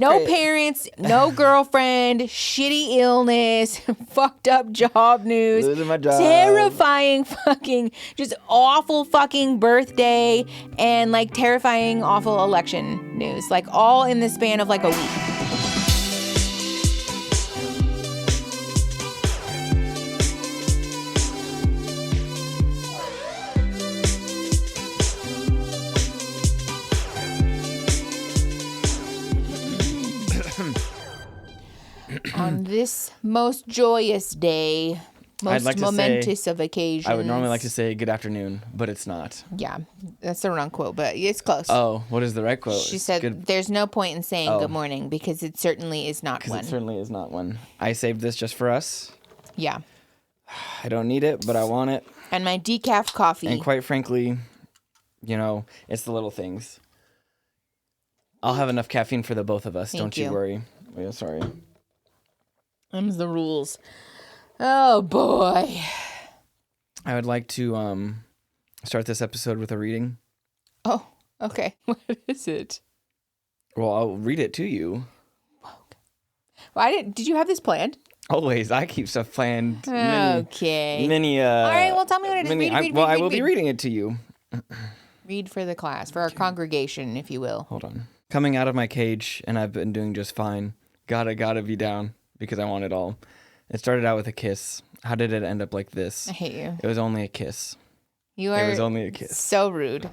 No parents, no girlfriend, shitty illness, fucked up job news, Losing my job. terrifying fucking, just awful fucking birthday, and like terrifying, awful election news. Like all in the span of like a week. On this most joyous day, most momentous of occasions. I would normally like to say good afternoon, but it's not. Yeah, that's the wrong quote, but it's close. Oh, what is the right quote? She said, there's no point in saying good morning because it certainly is not one. Because it certainly is not one. I saved this just for us. Yeah. I don't need it, but I want it. And my decaf coffee. And quite frankly, you know, it's the little things. I'll have enough caffeine for the both of us. Don't you worry. Oh, yeah, sorry. Them's the rules. Oh, boy. I would like to start this episode with a reading. Oh, okay. What is it? Well, I'll read it to you. Well, did you have this planned? Always. I keep stuff planned. Okay. Many, all right, well, tell me what it is. Read, I will be reading it to you. Read for the class, for our congregation, if you will. Hold on. Coming out of my cage, and I've been doing just fine. Gotta be down, because I want it all. It started out with a kiss. How did it end up like this? I hate you. It was only a kiss. It was only a kiss. So rude.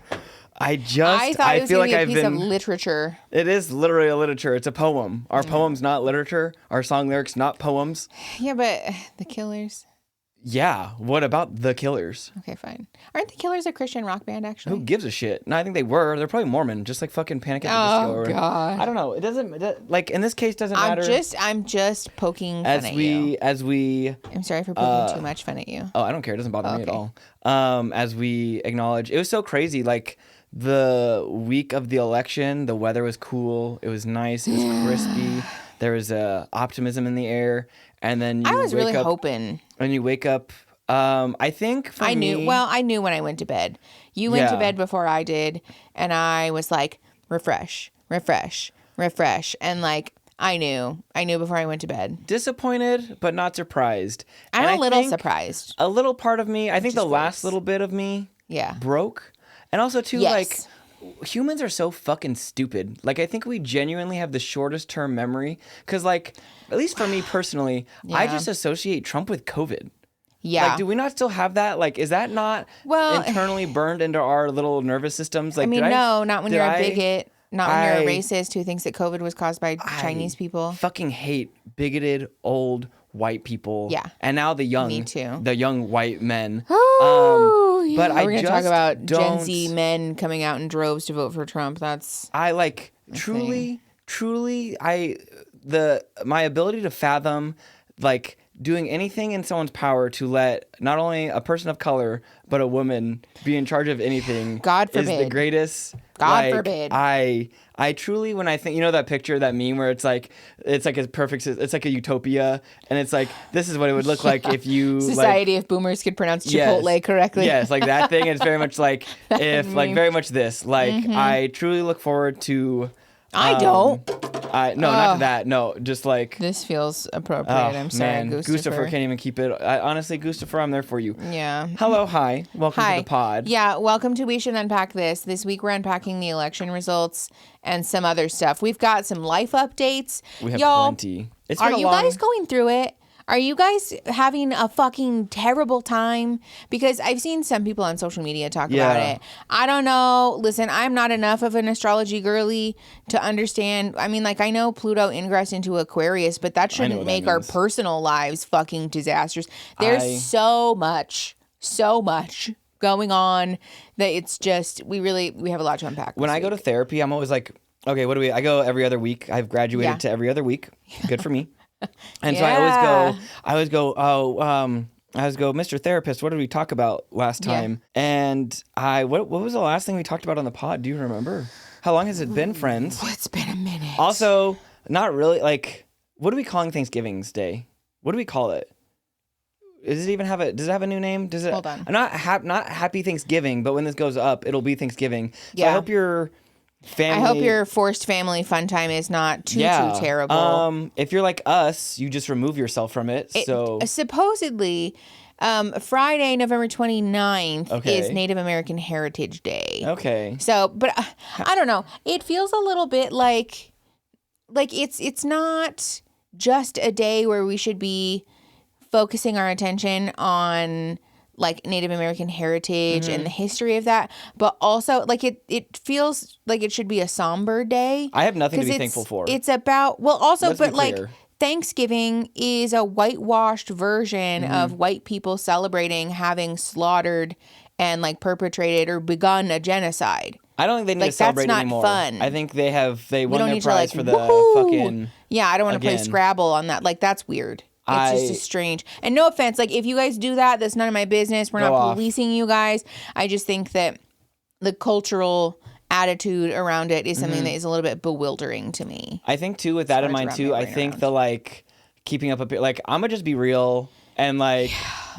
I thought it was feel like a piece of literature. It is literally a literature. It's a poem. Our poem's not literature. Our song lyrics not poems. Yeah, but The Killers. Yeah. What about The Killers? Okay, fine. Aren't The Killers a Christian rock band, actually? Who gives a shit? No, I think they were. They're probably Mormon, just like fucking Panic at the Disco. Oh, God. I don't know. It doesn't, like, in this case, doesn't matter. I'm just poking fun at you. I'm sorry for poking too much fun at you. Oh, I don't care. It doesn't bother me at all. As we acknowledge, it was so crazy. Like, the week of the election, the weather was cool. It was nice. It was crispy. There was optimism in the air. And then I was really hoping. And you wake up. I think for me, I knew when I went to bed. You went to bed before I did, and I was like, refresh, and like I knew before I went to bed. Disappointed, but not surprised. I'm a little surprised. A little part of me, I think the last little bit of me, broke, and also too like. Humans are so fucking stupid. Like, I think we genuinely have the shortest term memory. Because, like, at least for me personally, I just associate Trump with COVID. Yeah. Like, do we not still have that? Like, is that not internally burned into our little nervous systems? Like, no, not when you're a bigot. Not when you're a racist who thinks that COVID was caused by Chinese people. Fucking hate bigoted, old, white people. Yeah. And now the young. Me too. The young white men. But we're going to talk about Gen Z men coming out in droves to vote for Trump. That's truly my ability to fathom like doing anything in someone's power to let not only a person of color but a woman be in charge of anything. God forbid. Is the greatest. God forbid. I truly, when I think, you know, that picture, that meme where it's like a perfect, it's like a utopia, and it's like, this is what it would look like if you society, if boomers could pronounce Chipotle correctly. Yes, like that thing. It's very much like if, like, very much this. Like, I truly look forward to. I don't. Not to that. No, just like this feels appropriate. I'm sorry, Gustafer can't even keep it. Honestly, Gustafer, I'm there for you. Yeah. Hello, hi, welcome to the pod. Yeah, welcome to We Should Unpack This. This week we're unpacking the election results and some other stuff. We've got some life updates. We have plenty. Are you guys going through it? Are you guys having a fucking terrible time? Because I've seen some people on social media talk about it. I don't know. Listen, I'm not enough of an astrology girly to understand. I mean, like, I know Pluto ingressed into Aquarius, but that shouldn't make our personal lives fucking disastrous. There's so much going on that it's just, we have a lot to unpack. When I go to therapy, I'm always like, okay, I go every other week. I've graduated to every other week. Good for me. And so I always go, Mr. Therapist, what did we talk about last time? And what was the last thing we talked about on the pod? Do you remember? How long has it been, friends? It's been a minute. Also, not really, like, what are we calling Thanksgiving's Day? What do we call it? Does it have a new name? Hold on. Not Happy Thanksgiving, but when this goes up, it'll be Thanksgiving. So I hope you're family. I hope your forced family fun time is not too terrible. If you're like us, you just remove yourself from it. So supposedly, Friday, November 29th is Native American Heritage Day. Okay. So, but I don't know. It feels a little bit like it's not just a day where we should be focusing our attention on like Native American heritage and the history of that, but also like it feels like it should be a somber day. I have nothing to be thankful for. It's about, well, also, Let's but be like clear. Thanksgiving is a whitewashed version of white people celebrating having slaughtered and like perpetrated or begun a genocide. I don't think they need Like, to celebrate that's not anymore. fun. I think they won don't their need to, prize like, for the woohoo! fucking. Yeah, I don't want to play Again. Scrabble on that. Like, that's weird. It's just strange. And no offense, like if you guys do that, that's none of my business. We're not policing you guys. I just think that the cultural attitude around it is something that is a little bit bewildering to me. I think too, with that in mind too, I think the like keeping up a bit, like I'm gonna just be real and like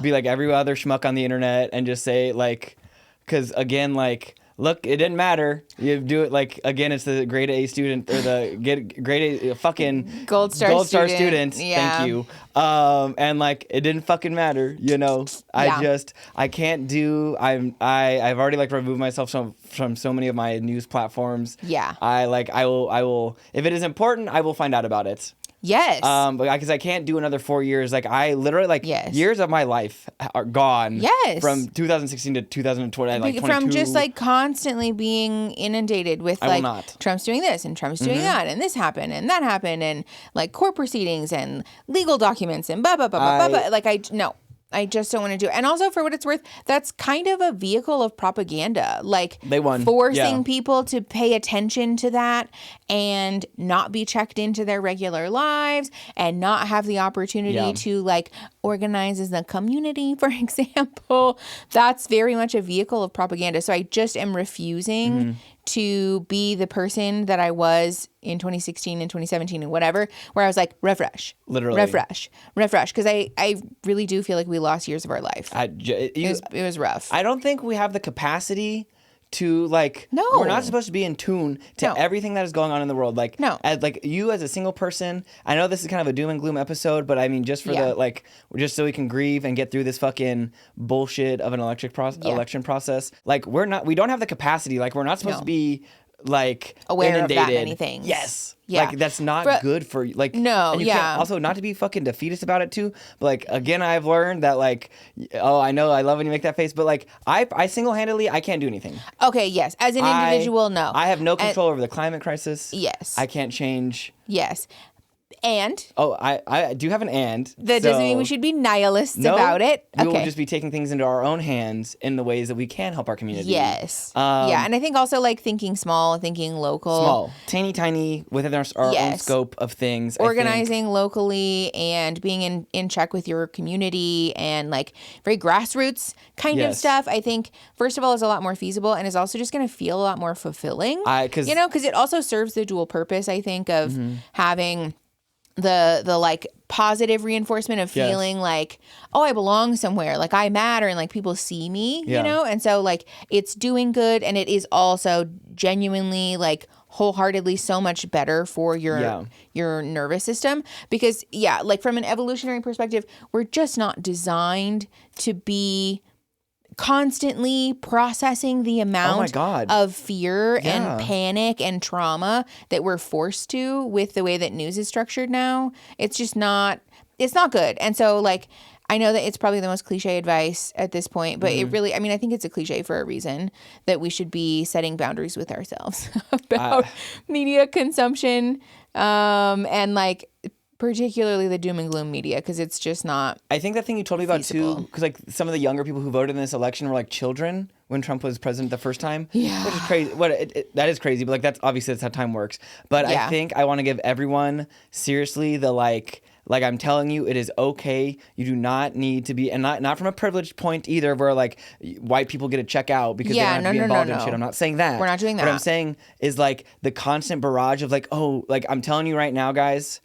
be like every other schmuck on the internet and just say like, because again, like, look, it didn't matter. You do it like, again, it's the grade A student or the grade A fucking Gold star student. Yeah. Thank you. And like, it didn't fucking matter, you know. I can't do. I've already like removed myself from so many of my news platforms. Yeah. I will. If it is important, I will find out about it. Yes. But because I can't do another 4 years, like I literally like years of my life are gone. Yes. From 2016 to 2020, like 22. From just like constantly being inundated with like Trump's doing this and Trump's doing that and this happened and that happened and like court proceedings and legal documents and blah blah blah blah blah. Like I just don't want to do it. And also, for what it's worth, that's kind of a vehicle of propaganda. Like, they won. Forcing people to pay attention to that and not be checked into their regular lives and not have the opportunity to, like, organize as a community, for example. That's very much a vehicle of propaganda. So I just am refusing to be the person that I was in 2016 and 2017 and whatever, where I was like, refresh. Literally. Refresh. Because I really do feel like we lost years of our life. It was rough. I don't think we have the capacity to like, no, we're not supposed to be in tune to everything that is going on in the world. Like, no, as like you as a single person, I know this is kind of a doom and gloom episode, but I mean, just for the like, just so we can grieve and get through this fucking bullshit of an election process. Like, we don't have the capacity. Like, we're not supposed to be like aware inundated. Of that many things. Yes. Yeah. Like, that's not good for you. Like, no, and you can't, also, not to be fucking defeatist about it too, but like, again, I've learned that like, oh, I know, I love when you make that face, but like, I single-handedly, I can't do anything. Okay, yes. As an individual, no. I have no control over the climate crisis. Yes. I can't change. Yes. And? Oh, I do have an and. That doesn't mean we should be nihilists about it. We will just be taking things into our own hands in the ways that we can help our community. Yes. Yeah, and I think also like thinking small, thinking local. Small. Teeny tiny within our own scope of things. Organizing locally and being in check with your community and like very grassroots kind of stuff, I think, first of all, is a lot more feasible and is also just going to feel a lot more fulfilling. Because it also serves the dual purpose, I think, of having the like positive reinforcement of feeling like, oh, I belong somewhere, like I matter and like people see me, you know? And so like it's doing good and it is also genuinely like wholeheartedly so much better for your nervous system because like from an evolutionary perspective, we're just not designed to be constantly processing the amount of fear and panic and trauma that we're forced to with the way that news is structured now. It's just not, it's not good. And so like, I know that it's probably the most cliche advice at this point, but it really, I mean, I think it's a cliche for a reason that we should be setting boundaries with ourselves about media consumption and like particularly the doom and gloom media, because it's just not. I think that thing you told me about too, because like some of the younger people who voted in this election were like children when Trump was president the first time. Yeah, which is crazy. That is crazy, but like that's obviously that's how time works. But I think I want to give everyone seriously the like I'm telling you, it is okay. You do not need to be, and not from a privileged point either, where like white people get to check out because they don't have to be involved in shit. I'm not saying that. We're not doing that. What I'm saying is like the constant barrage of like, oh, like I'm telling you right now, guys.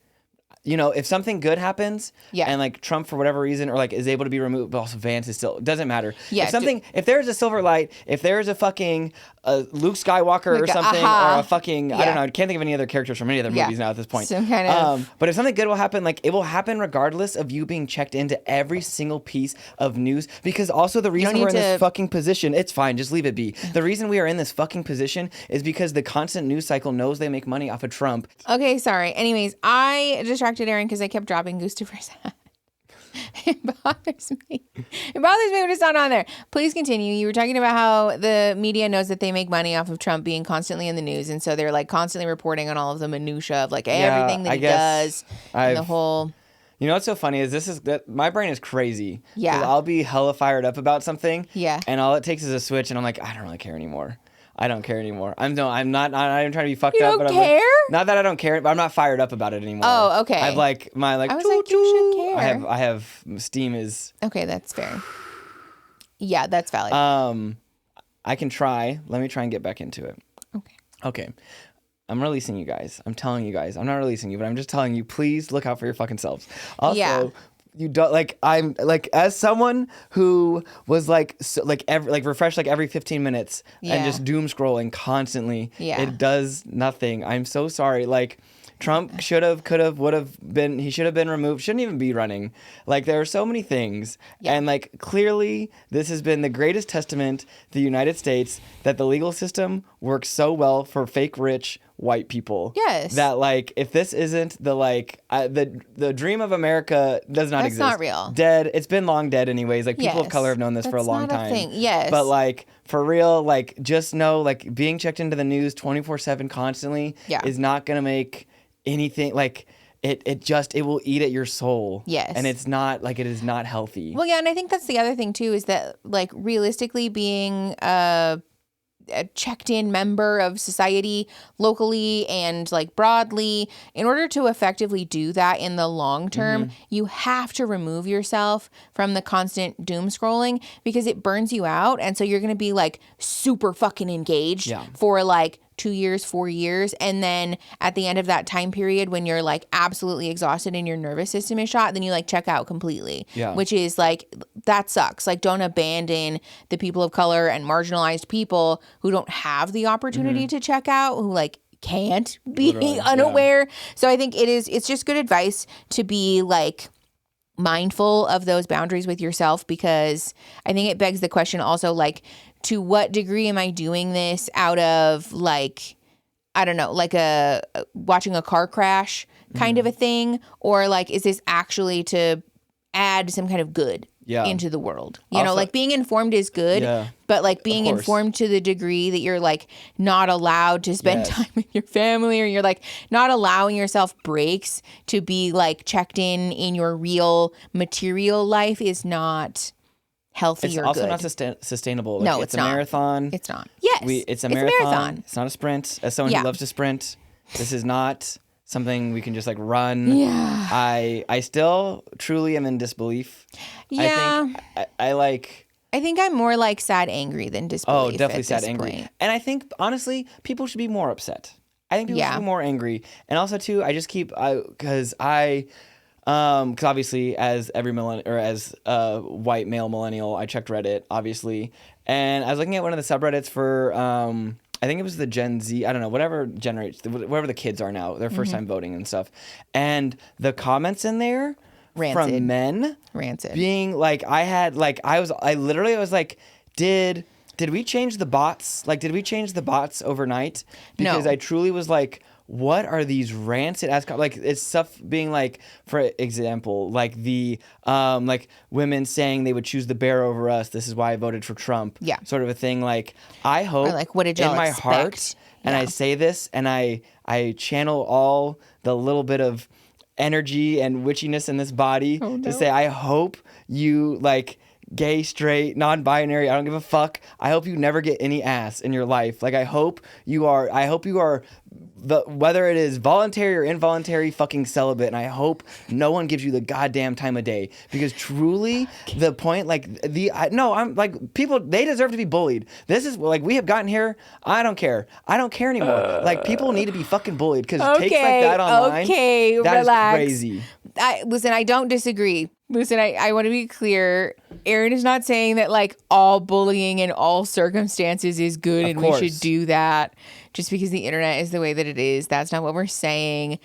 if something good happens, Yeah. and like Trump for whatever reason, or like is able to be removed, but also Vance is still, doesn't matter. Yeah, If there's a silver light, if there's a fucking Luke Skywalker or something, or a fucking, I don't know, I can't think of any other characters from any other movies now at this point. Some kind of... But if something good will happen, like it will happen regardless of you being checked into every single piece of news, because also the reason we're in this fucking position, it's fine, just leave it be. The reason we are in this fucking position is because the constant news cycle knows they make money off of Trump. Okay, sorry. Anyways, I distracted Aaron because I kept dropping Gustaver's hat. It bothers me. It bothers me when it's not on there. Please continue. You were talking about how the media knows that they make money off of Trump being constantly in the news, and so they're like constantly reporting on all of the minutia of like everything that he does and the whole... You know what's so funny is that my brain is crazy. Yeah. 'Cause I'll be hella fired up about something. Yeah. And all it takes is a switch, and I'm like, I don't really care anymore. I don't care anymore. I'm not trying to be fucked up. You don't care? Not that I don't care, but I'm not fired up about it anymore. Oh, okay. I've like my like. I was like, you should care. I have steam is. Okay, that's fair. Yeah, that's valid. I can try. Let me try and get back into it. Okay. I'm releasing you guys. I'm telling you guys. I'm not releasing you, but I'm just telling you, please look out for your fucking selves. Also, you don't like, I'm like, as someone who was like, refresh like every 15 minutes and just doom scrolling constantly. Yeah. It does nothing. I'm so sorry. Like, Trump should have, could have, would have been, he should have been removed, shouldn't even be running. Like, there are so many things. Yeah. And, like, clearly, this has been the greatest testament to the United States that the legal system works so well for fake rich white people. Yes. That, like, if this isn't the, like, the dream of America does not exist. That's not real. Dead. It's been long dead anyways. Like, people of color have known this for a long time. Thing. Yes. But, like, for real, like, just know, like, being checked into the news 24/7 constantly is not going to make anything, like, it will eat at your soul. Yes. And it's not, like, it is not healthy. Well, yeah, and I think that's the other thing too, is that, like, realistically being a checked in member of society locally and like broadly, in order to effectively do that in the long term, you have to remove yourself from the constant doom scrolling, because it burns you out. And so you're going to be like super fucking engaged for like 2 years, 4 years. And then at the end of that time period, when you're like absolutely exhausted and your nervous system is shot, then you like check out completely, which is like, that sucks. Like, don't abandon the people of color and marginalized people who don't have the opportunity to check out, who like can't be unaware. So I think it's just good advice to be like mindful of those boundaries with yourself, because I think it begs the question also, like, to what degree am I doing this out of like, I don't know, like watching a car crash kind of a thing, or like, is this actually to add some kind of good into the world? You also, know, like being informed is good, but like being informed to the degree that you're like not allowed to spend time with your family, or you're like not allowing yourself breaks to be like checked in your real material life, is not healthy it's or also good. Not sustainable. Like, no, it's a marathon. It's not. Yes, it's a marathon. It's not a sprint. As someone who loves to sprint, this is not something we can just like run. Yeah. I still truly am in disbelief. Yeah. I think I'm more like sad angry than disbelief. Oh, definitely sad angry. Point. And I think honestly, people should be more upset. I think people should be more angry. And also too, I just keep because obviously as every white male millennial, I checked Reddit obviously, and I was looking at one of the subreddits for I think it was the Gen Z, I don't know, whatever the kids are now, their first time voting and stuff, and the comments in there from men being like, I was like, did we change the bots? Like, did we change the bots overnight? Because I truly was like, what are these rancid ass like, it's stuff being like, for example, like the like women saying they would choose the bear over us, this is why I voted for Trump, sort of a thing. Like, I hope, or like, what did y'all in my heart, and I say this and I channel all the little bit of energy and witchiness in this body to say, I hope you like gay, straight, non-binary, I don't give a fuck. I hope you never get any ass in your life. Like, I hope you are whether it is voluntary or involuntary, fucking celibate, and I hope no one gives you the goddamn time of day, because truly the point, like, I'm like, people, they deserve to be bullied. This is like, we have gotten here. I don't care anymore. Like, people need to be fucking bullied, because takes like that online, that relax. Is crazy. Listen, I don't disagree. Listen, I want to be clear. Aaron is not saying that like all bullying in all circumstances is good and we should do that just because the internet is the way that it is. That's not what we're saying.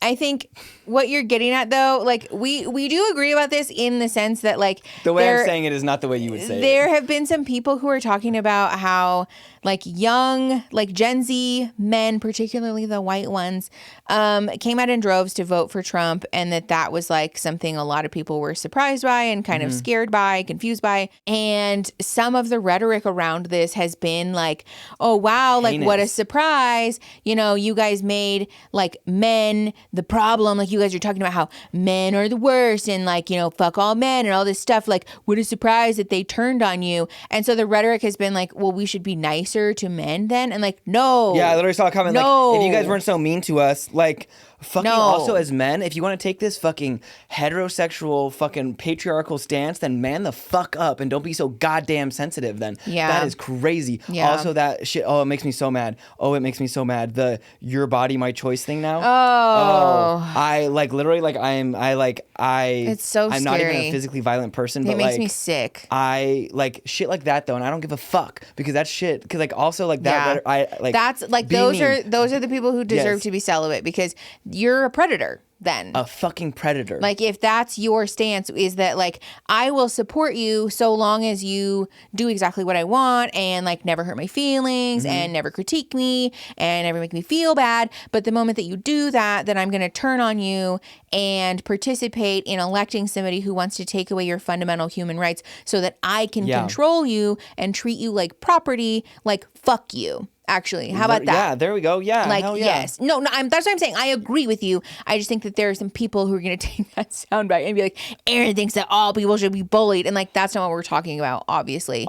I think what you're getting at, though, like we do agree about this in the sense that, like, the way I'm saying it is not the way you would say it. There have been some people who are talking about how, like, young, like, Gen Z men, particularly the white ones, came out in droves to vote for Trump, and that was like something a lot of people were surprised by and kind of scared by, confused by. And some of the rhetoric around this has been like, oh wow, like, what a surprise, you know, you guys made like men the problem, like, you guys are talking about how men are the worst and, like, you know, fuck all men and all this stuff, like, what a surprise that they turned on you. And so the rhetoric has been like, well, we should be nicer to men then, and like, no. Yeah, I literally saw a comment like, if you guys weren't so mean to us, like, fucking also as men, if you want to take this fucking heterosexual fucking patriarchal stance, then man the fuck up and don't be so goddamn sensitive then. Yeah. That is crazy. Yeah. Also that shit, it makes me so mad. It makes me so mad. The your body, my choice thing now. I like literally like it's so I'm scary. not even a physically violent person, but it makes like, me sick. I like shit like that though, and I don't give a fuck because that shit, because like also like that, I like, that's like, those are the people who deserve to be celibate, because you're a predator then. A fucking predator. Like, if that's your stance, is that like, I will support you so long as you do exactly what I want and like never hurt my feelings and never critique me and never make me feel bad. But the moment that you do that, then I'm going to turn on you and participate in electing somebody who wants to take away your fundamental human rights so that I can control you and treat you like property. Like, fuck you. Actually, how about that? Yeah, there we go. Yeah, like, hell yeah. Yes, no, that's what I'm saying. I agree with you. I just think that there are some people who are going to take that soundbite and be like, Aaron thinks that all people should be bullied, and like, that's not what we're talking about, obviously.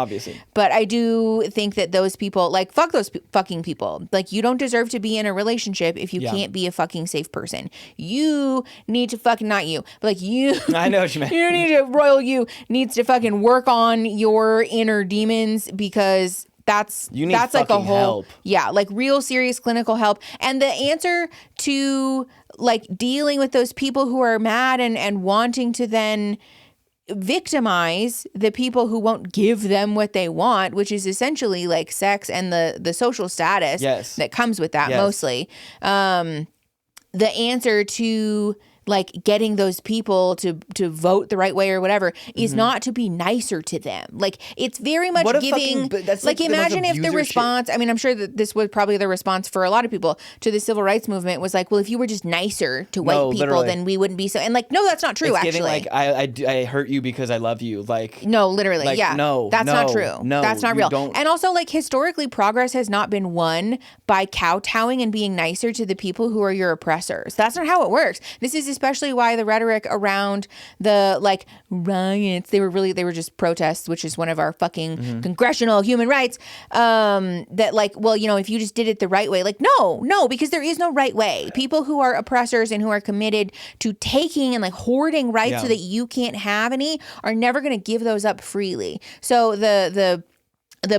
But I do think that those people, like, fuck those fucking people. Like, you don't deserve to be in a relationship if you can't be a fucking safe person. You need to fucking, not you, but like, you. I know what you meant. You need to, royal you needs to fucking work on your inner demons, because that's like a whole help. Like real serious clinical help. And the answer to like dealing with those people who are mad and wanting to then victimize the people who won't give them what they want, which is essentially like sex and the social status that comes with that mostly. The answer to like getting those people to vote the right way or whatever is not to be nicer to them. Like, it's very much giving, like imagine if the response, I mean, I'm sure that this was probably the response for a lot of people to the civil rights movement was like, well, if you were just nicer to white people, then we wouldn't be so, and like, no, that's not true. It's actually giving, like, I hurt you because I love you. Like, no, literally. Like, that's not true. No, that's not real. And also, like, historically, progress has not been won by kowtowing and being nicer to the people who are your oppressors. That's not how it works. This is especially why the rhetoric around the like riots, they were just protests, which is one of our fucking congressional human rights, that like, well, you know, if you just did it the right way, like, no, because there is no right way. People who are oppressors and who are committed to taking and like hoarding rights so that you can't have any are never going to give those up freely. So the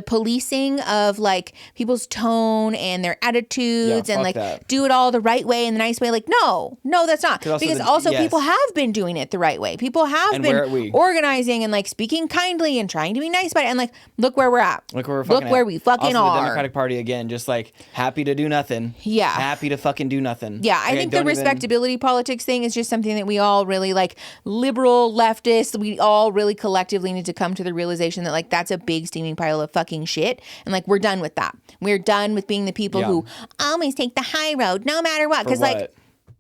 policing of like people's tone and their attitudes and like do it all the right way and the nice way. Like, no, that's not. Because also people have been doing it the right way. People have been organizing and like speaking kindly and trying to be nice about it. And like, look where we're at. Look where we fucking also, are. The Democratic Party, again, just like happy to do nothing. Yeah. Happy to fucking do nothing. Yeah. I think the respectability politics thing is just something that we all really like, liberal, leftist, we all really collectively need to come to the realization that like, that's a big steaming pile of fucking shit, and like, we're done with that. We're done with being the people who always take the high road no matter what, because like,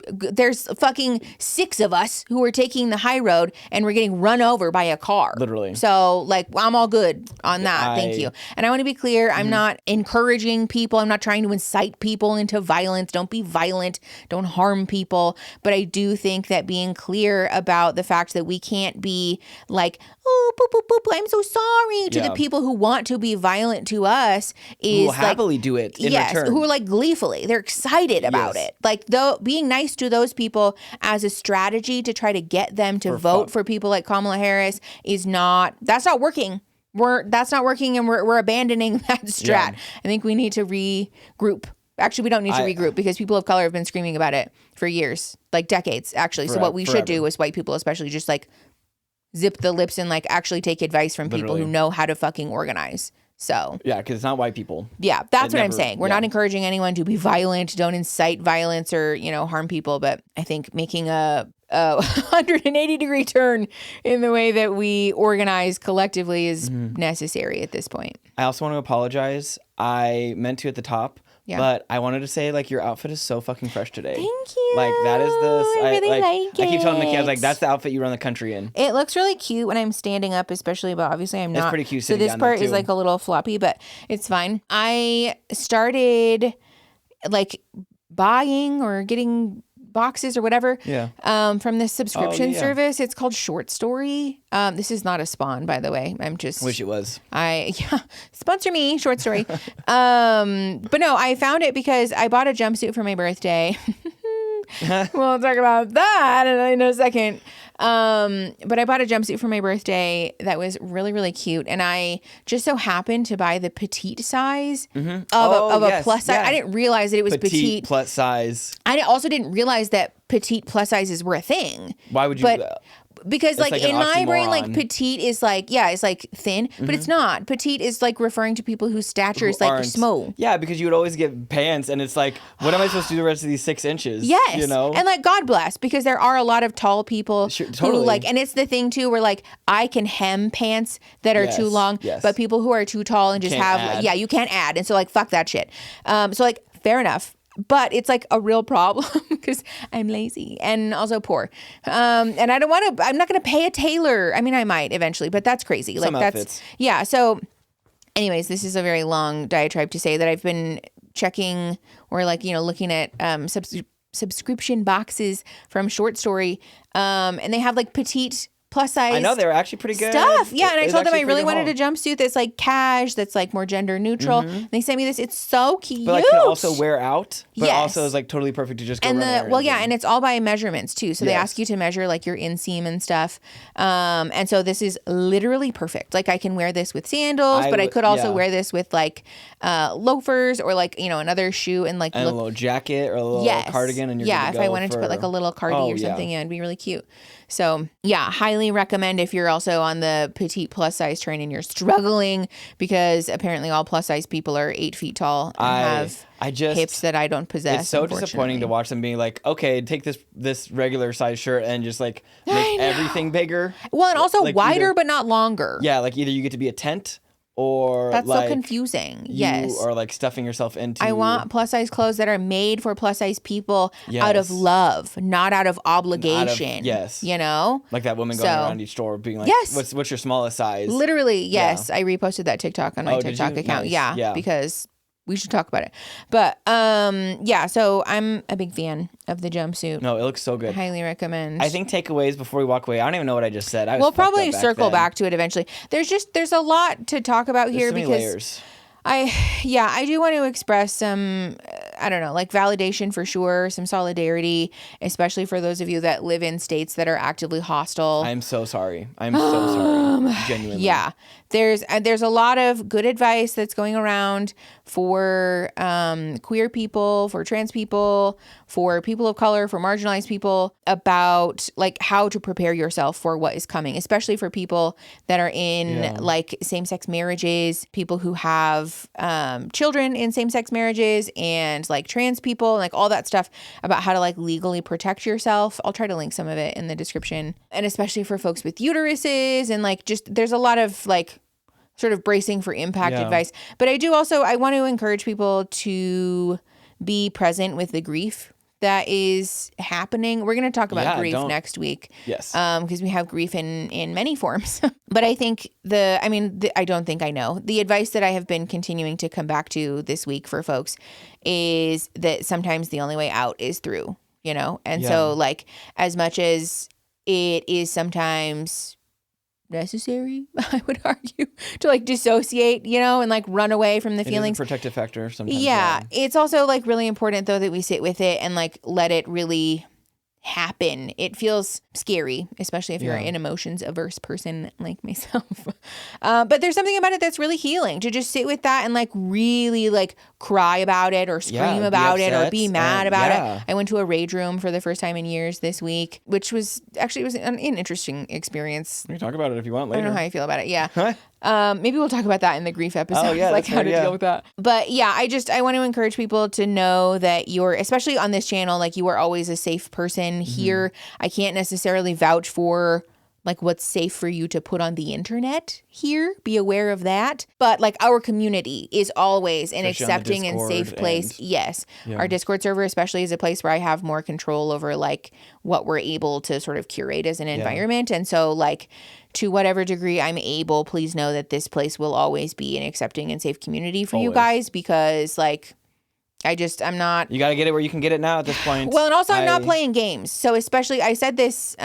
there's fucking 6 of us who are taking the high road and we're getting run over by a car. Literally. So like, I'm all good on that. Thank you. And I want to be clear. I'm not encouraging people. I'm not trying to incite people into violence. Don't be violent. Don't harm people. But I do think that being clear about the fact that we can't be like, oh, boop, boop, boop, I'm so sorry to the people who want to be violent to us is who will like, happily do it in return. Who are like gleefully. They're excited about it. Like though being nice to those people as a strategy to try to get them to vote for people like Kamala Harris that's not working. That's not working, and we're abandoning that strat. Yeah. I think we need to regroup. Actually, we don't need to regroup because people of color have been screaming about it for years, like decades, actually. So what we should do is white people especially just like zip the lips and like actually take advice from people who know how to fucking organize. So yeah, because it's not white people. Yeah, that's what I'm saying. We're not encouraging anyone to be violent. Don't incite violence or harm people. But I think making a 180-degree turn in the way that we organize collectively is necessary at this point. I also want to apologize. I meant to at the top. Yeah. But I wanted to say, like, your outfit is so fucking fresh today. Thank you. Like, that is the... I really like it. I keep telling Mickey, I was like, that's the outfit you run the country in. It looks really cute when I'm standing up, especially, but obviously I'm not. It's pretty cute so sitting this down part there, is like a little floppy, but it's fine. I started, like, buying or getting boxes or whatever from this subscription service. It's called Short Story. This is not a spawn, by the way. I'm just wish it was. Sponsor me, Short Story. But no, I found it because I bought a jumpsuit for my birthday. We'll talk about that in a second. But I bought a jumpsuit for my birthday that was really, really cute. And I just so happened to buy the petite size of a plus size. I didn't realize that it was petite plus size. I also didn't realize that petite plus sizes were a thing. Why would you do that? Because like in my brain, like petite is like, it's like thin, but it's not. Petite is like referring to people whose stature is like small. Yeah, because you would always get pants and it's like, what am I supposed to do the rest of these 6 inches? Yes. You know? And like, God bless, because there are a lot of tall people who like, and it's the thing too, where like, I can hem pants that are too long, but people who are too tall and just you can't add. And so like, fuck that shit. So like, fair enough. But it's like a real problem because I'm lazy and also poor. And I don't want to, I'm not going to pay a tailor. I mean, I might eventually, but that's crazy. Like outfits. So anyways, this is a very long diatribe to say that I've been checking or like, looking at subscription boxes from Short Story. And they have like petite plus size. I know, they're actually pretty good stuff. Yeah, and I told them I really wanted a jumpsuit that's like cash, that's like more gender neutral. And they sent me this. It's so cute. But like can also wear out, but also is like totally perfect to just go run errands. And it's all by measurements too. So they ask you to measure like your inseam and stuff. And so this is literally perfect. Like I can wear this with sandals, but I could also wear this with like loafers or like, another shoe and like a little jacket or a little cardigan and you're good to go if I wanted to put like a little cardi or something, it'd be really cute. So highly recommend if you're also on the petite plus size train and you're struggling because apparently all plus size people are 8 feet tall and have hips that I don't possess. It's so disappointing to watch them being like, okay, take this regular size shirt and just like make everything bigger. Well, and also like wider but not longer. Yeah, like either you get to be a tent or that's like so confusing. You are like stuffing yourself into. I want plus size clothes that are made for plus size people out of love, not out of obligation. Like that woman going around each store being like, what's your smallest size? Literally, yes. I reposted that TikTok on my TikTok account. Nice. Because we should talk about it. But so I'm a big fan of the jumpsuit. No, it looks so good. I highly recommend. I think takeaways before we walk away. I don't even know what I just said. We'll probably circle back to it eventually. There's a lot to talk about here because layers. I do want to express some, I don't know, like validation for sure, some solidarity, especially for those of you that live in states that are actively hostile. I'm so sorry. Genuinely. Yeah. There's a lot of good advice that's going around for queer people, for trans people, for people of color, for marginalized people about like how to prepare yourself for what is coming, especially for people that are in like same-sex marriages, people who have children in same-sex marriages and like trans people, like all that stuff about how to like legally protect yourself. I'll try to link some of it in the description. And especially for folks with uteruses and like just there's a lot of like sort of bracing for impact advice. But I want to encourage people to be present with the grief that is happening. We're going to talk about grief next week. Yes. Because we have grief in many forms. But I think I don't think I know. The advice that I have been continuing to come back to this week for folks is that sometimes the only way out is through, you know? And so like as much as it is sometimes necessary, I would argue, to like dissociate, you know, and like run away from the feelings. Is a protective factor sometimes. Yeah. It's also like really important though that we sit with it and like let it really happen. It feels scary, especially if you're an emotions averse person like myself. But there's something about it that's really healing, to just sit with that and like really like cry about it or scream about it or be mad about it. I went to a rage room for the first time in years this week, which was actually an interesting experience. We can talk about it if you want later. I don't know how you feel about it. Yeah. Maybe we'll talk about that in the grief episode. Oh, yeah, like how to deal with that. But yeah, I want to encourage people to know that you're, especially on this channel, like you are always a safe person here. I can't necessarily vouch for like what's safe for you to put on the internet here. Be aware of that. But like our community is always an accepting and safe place. Yes. Our Discord server especially is a place where I have more control over like what we're able to sort of curate as an environment. And so like to whatever degree I'm able, please know that this place will always be an accepting and safe community for you guys, because like I'm not. You got to get it where you can get it now at this point. Well, and also I'm not playing games. So especially, I said this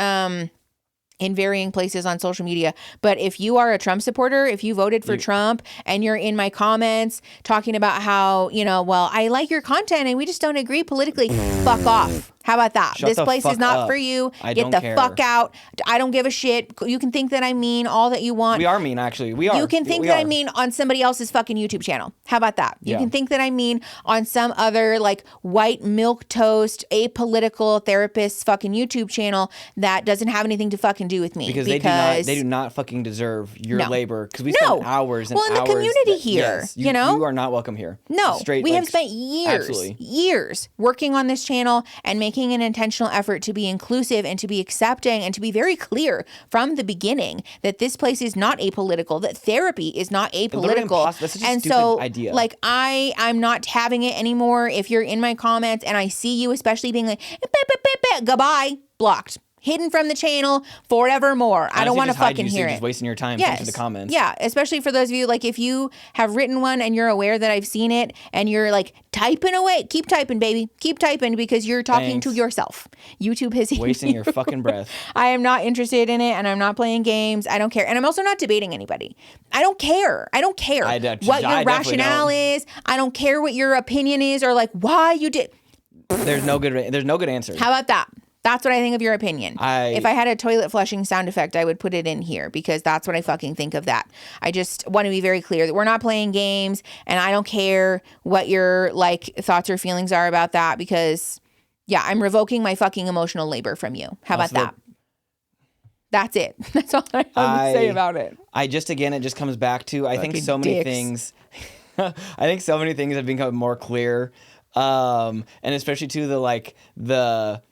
in varying places on social media, but if you are a Trump supporter, if you voted for Trump and you're in my comments talking about how, you know, well, I like your content and we just don't agree politically, fuck off. How about that? This place is not for you. Get the fuck out. I don't give a shit. You can think that I mean all that you want. We are mean, actually. We are. You can think that I mean on somebody else's fucking YouTube channel. How about that? You can think that I mean on some other like white milquetoast, apolitical therapist fucking YouTube channel that doesn't have anything to fucking do with me. Because they do not fucking deserve your labor. Because we spend hours and hours. Well, in the community here, you know? You are not welcome here. No. We have spent years working on this channel and making an intentional effort to be inclusive and to be accepting and to be very clear from the beginning that this place is not apolitical, that therapy is not apolitical. That's such a and stupid so idea. Like I'm not having it anymore. If you're in my comments and I see you especially being like goodbye, blocked, hidden from the channel forevermore. I don't want to fucking hear it. Just wasting your time into the comments. Yeah, especially for those of you, like if you have written one and you're aware that I've seen it and you're like typing away, keep typing, baby. Keep typing because you're talking to yourself. YouTube is wasting your fucking breath. I am not interested in it and I'm not playing games. I don't care. And I'm also not debating anybody. I don't care. I don't care what your rationale is. I don't care what your opinion is or like why you did. There's no good answer. How about that? That's what I think of your opinion. If I had a toilet flushing sound effect, I would put it in here because that's what I fucking think of that. I just want to be very clear that we're not playing games and I don't care what your like thoughts or feelings are about that because I'm revoking my fucking emotional labor from you. How about that? That's it. That's all I have to say about it. It just comes back to, I think so many things have become more clear. And especially to the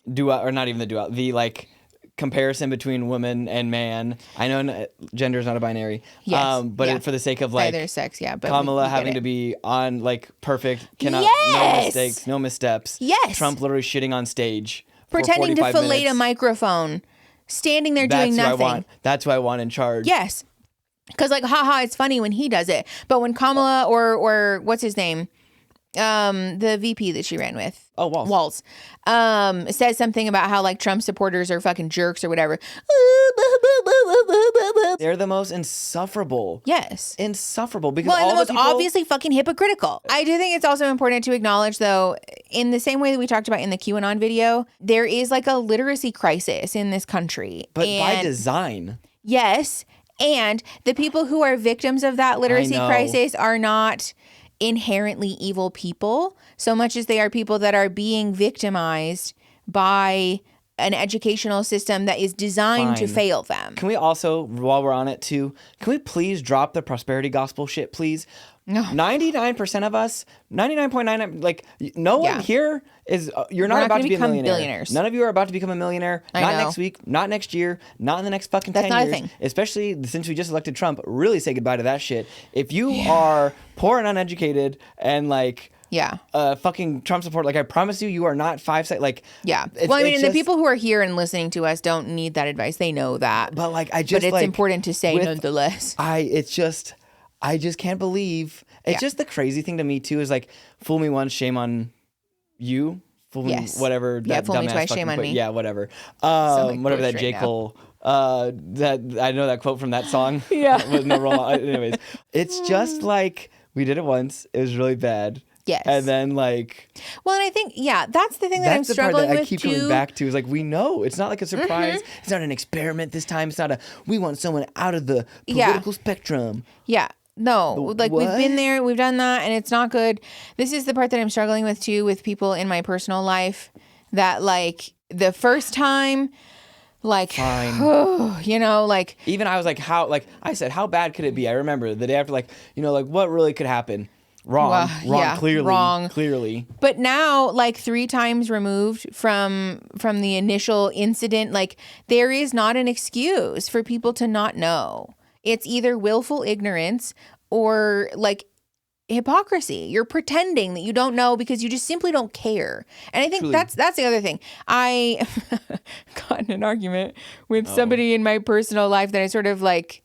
duality, or not even the duality, the like comparison between woman and man. I know gender is not a binary. Yes. But for the sake of like either sex, but Kamala having to be on like perfect, no mistakes, no missteps. Yes. Trump literally shitting on stage, pretending to fillet a microphone, standing there doing nothing. That's who I want in charge. Yes. Because like, haha, it's funny when he does it, but when Kamala or what's his name, the VP that she ran with. Oh, Walz. Says something about how like Trump supporters are fucking jerks or whatever. They're the most insufferable. Yes. Insufferable. Because and the most obviously fucking hypocritical. I do think it's also important to acknowledge though, in the same way that we talked about in the QAnon video, there is like a literacy crisis in this country. But by design. Yes. And the people who are victims of that literacy crisis are not inherently evil people so much as they are people that are being victimized by an educational system that is designed to fail them. Can we also, while we're on it too, can we please drop the prosperity gospel shit, please? No. 99% of us, 99.99, like no one here is, you're not about to be a millionaire. Billionaires. None of you are about to become a millionaire. Not next week, not next year, not in the next fucking 10 years. That's not a thing. Especially since we just elected Trump, really say goodbye to that shit. If you are poor and uneducated and like, Yeah. Fucking Trump support. Like, I promise you, you are not 5 seconds. Like, yeah. Well, I mean, the people who are here and listening to us don't need that advice. They know that. But like, but it's important to say nonetheless. I just can't believe. It's just the crazy thing to me too is like, fool me once, shame on you. Fool me, whatever. That fool me twice, shame on me. Yeah, whatever. Like whatever that J. Cole. That I know that quote from that song. Yeah. With no role. Anyways, it's just like we did it once. It was really bad. Yes. And then like. Well, and I think that's the thing that I'm struggling with too. I keep coming back to is like we know it's not like a surprise. Mm-hmm. It's not an experiment this time. It's not we want someone out of the political spectrum. Yeah. No, like what? We've been there, we've done that, and it's not good. This is the part that I'm struggling with too, with people in my personal life that like the first time, like, fine. You know, like even I was like, I said, how bad could it be? I remember the day after, like, you know, like what really could happen? Wrong, clearly. But now, like 3 times removed from the initial incident, like there is not an excuse for people to not know. It's either willful ignorance or like hypocrisy. You're pretending that you don't know because you just simply don't care. And I think that's the other thing. I got in an argument with somebody in my personal life that I sort of like,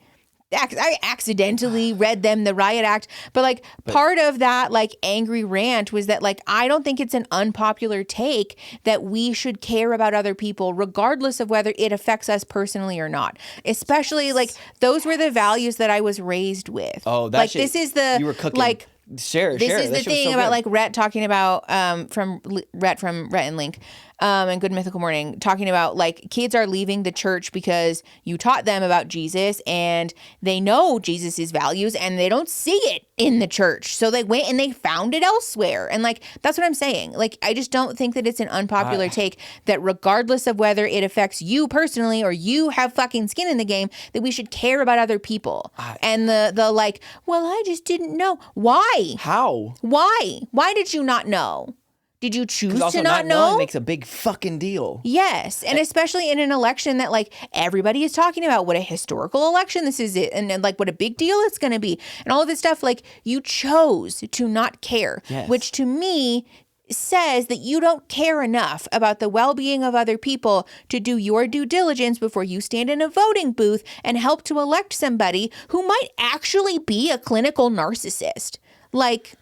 I accidentally read them the riot act, but part of that like angry rant was that like I don't think it's an unpopular take that we should care about other people regardless of whether it affects us personally or not. Especially like those were the values that I was raised with. Oh, that like shit, this is the you were cooking. Like share. This is the thing about like Rhett talking about from Rhett and Link. And Good Mythical Morning, talking about like kids are leaving the church because you taught them about Jesus and they know Jesus's values and they don't see it in the church. So they went and they found it elsewhere. And like, that's what I'm saying. Like, I just don't think that it's an unpopular take that regardless of whether it affects you personally or you have fucking skin in the game, that we should care about other people. And the like, well, I just didn't know. Why? How? Why? Why did you not know? Did you choose to not know? Knowing makes a big fucking deal. Yes. And especially in an election that like everybody is talking about what a historical election this is and like what a big deal it's going to be and all of this stuff. Like you chose to not care, which to me says that you don't care enough about the well-being of other people to do your due diligence before you stand in a voting booth and help to elect somebody who might actually be a clinical narcissist. Like,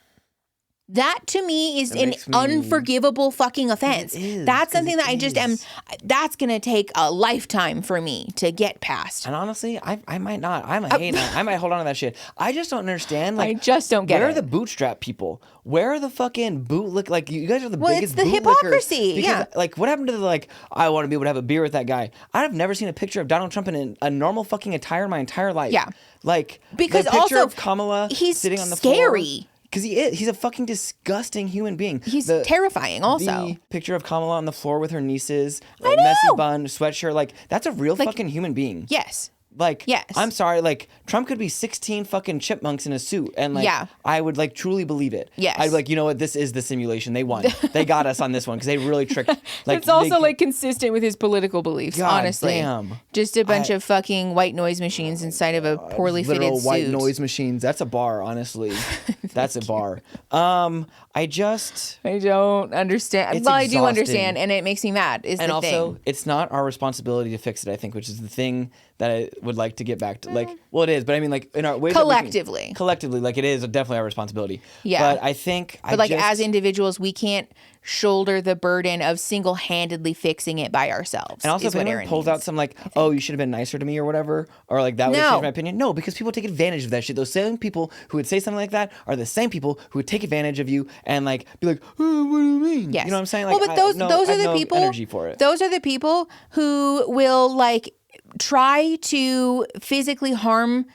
that to me is an unforgivable fucking offense. That's something that I just am. That's going to take a lifetime for me to get past. And honestly, I might not. I'm a hater. I might hold on to that shit. I just don't understand. Like, I just don't get it. Where are the bootstrap people? Where are the fucking bootlick? Like, you guys are the biggest it's the hypocrisy. Because, like, what happened to the, like, I want to be able to have a beer with that guy? I've never seen a picture of Donald Trump in a normal fucking attire in my entire life. Yeah. Like, because the picture also, of Kamala sitting on the scary. floor. Because he is. He's a fucking disgusting human being. He's terrifying also. The picture of Kamala on the floor with her nieces, messy bun, sweatshirt, like, that's a real fucking human being. Yes. Like, yes. I'm sorry, like, Trump could be 16 fucking chipmunks in a suit, and, like, I would, like, truly believe it. Yes. I'd be like, you know what, this is the simulation. They won. They got us on this one, because they really tricked. Like, it's also, like, consistent with his political beliefs, God honestly. Damn. Just a bunch of fucking white noise machines inside of a poorly fitted suit. White noise machines. That's a bar, honestly. That's a bar. I don't understand. Well, I do understand, and it makes me mad. And also, it's not our responsibility to fix it, I think, which is the thing that I would like to get back to. Like, well, it is, but I mean, like, in our ways collectively, like, it is definitely our responsibility. Yeah. But I think, as individuals, we can't shoulder the burden of single-handedly fixing it by ourselves. And also, if anyone pulls out some like, oh, you should have been nicer to me or whatever, or like that would change my opinion. No, because people take advantage of that shit. Those same people who would say something like that are the same people who would take advantage of you and like be like, oh, what do you mean? Yes. You know what I'm saying? Like, well, but those are the people. Energy for it. Those are the people who will like try to physically harm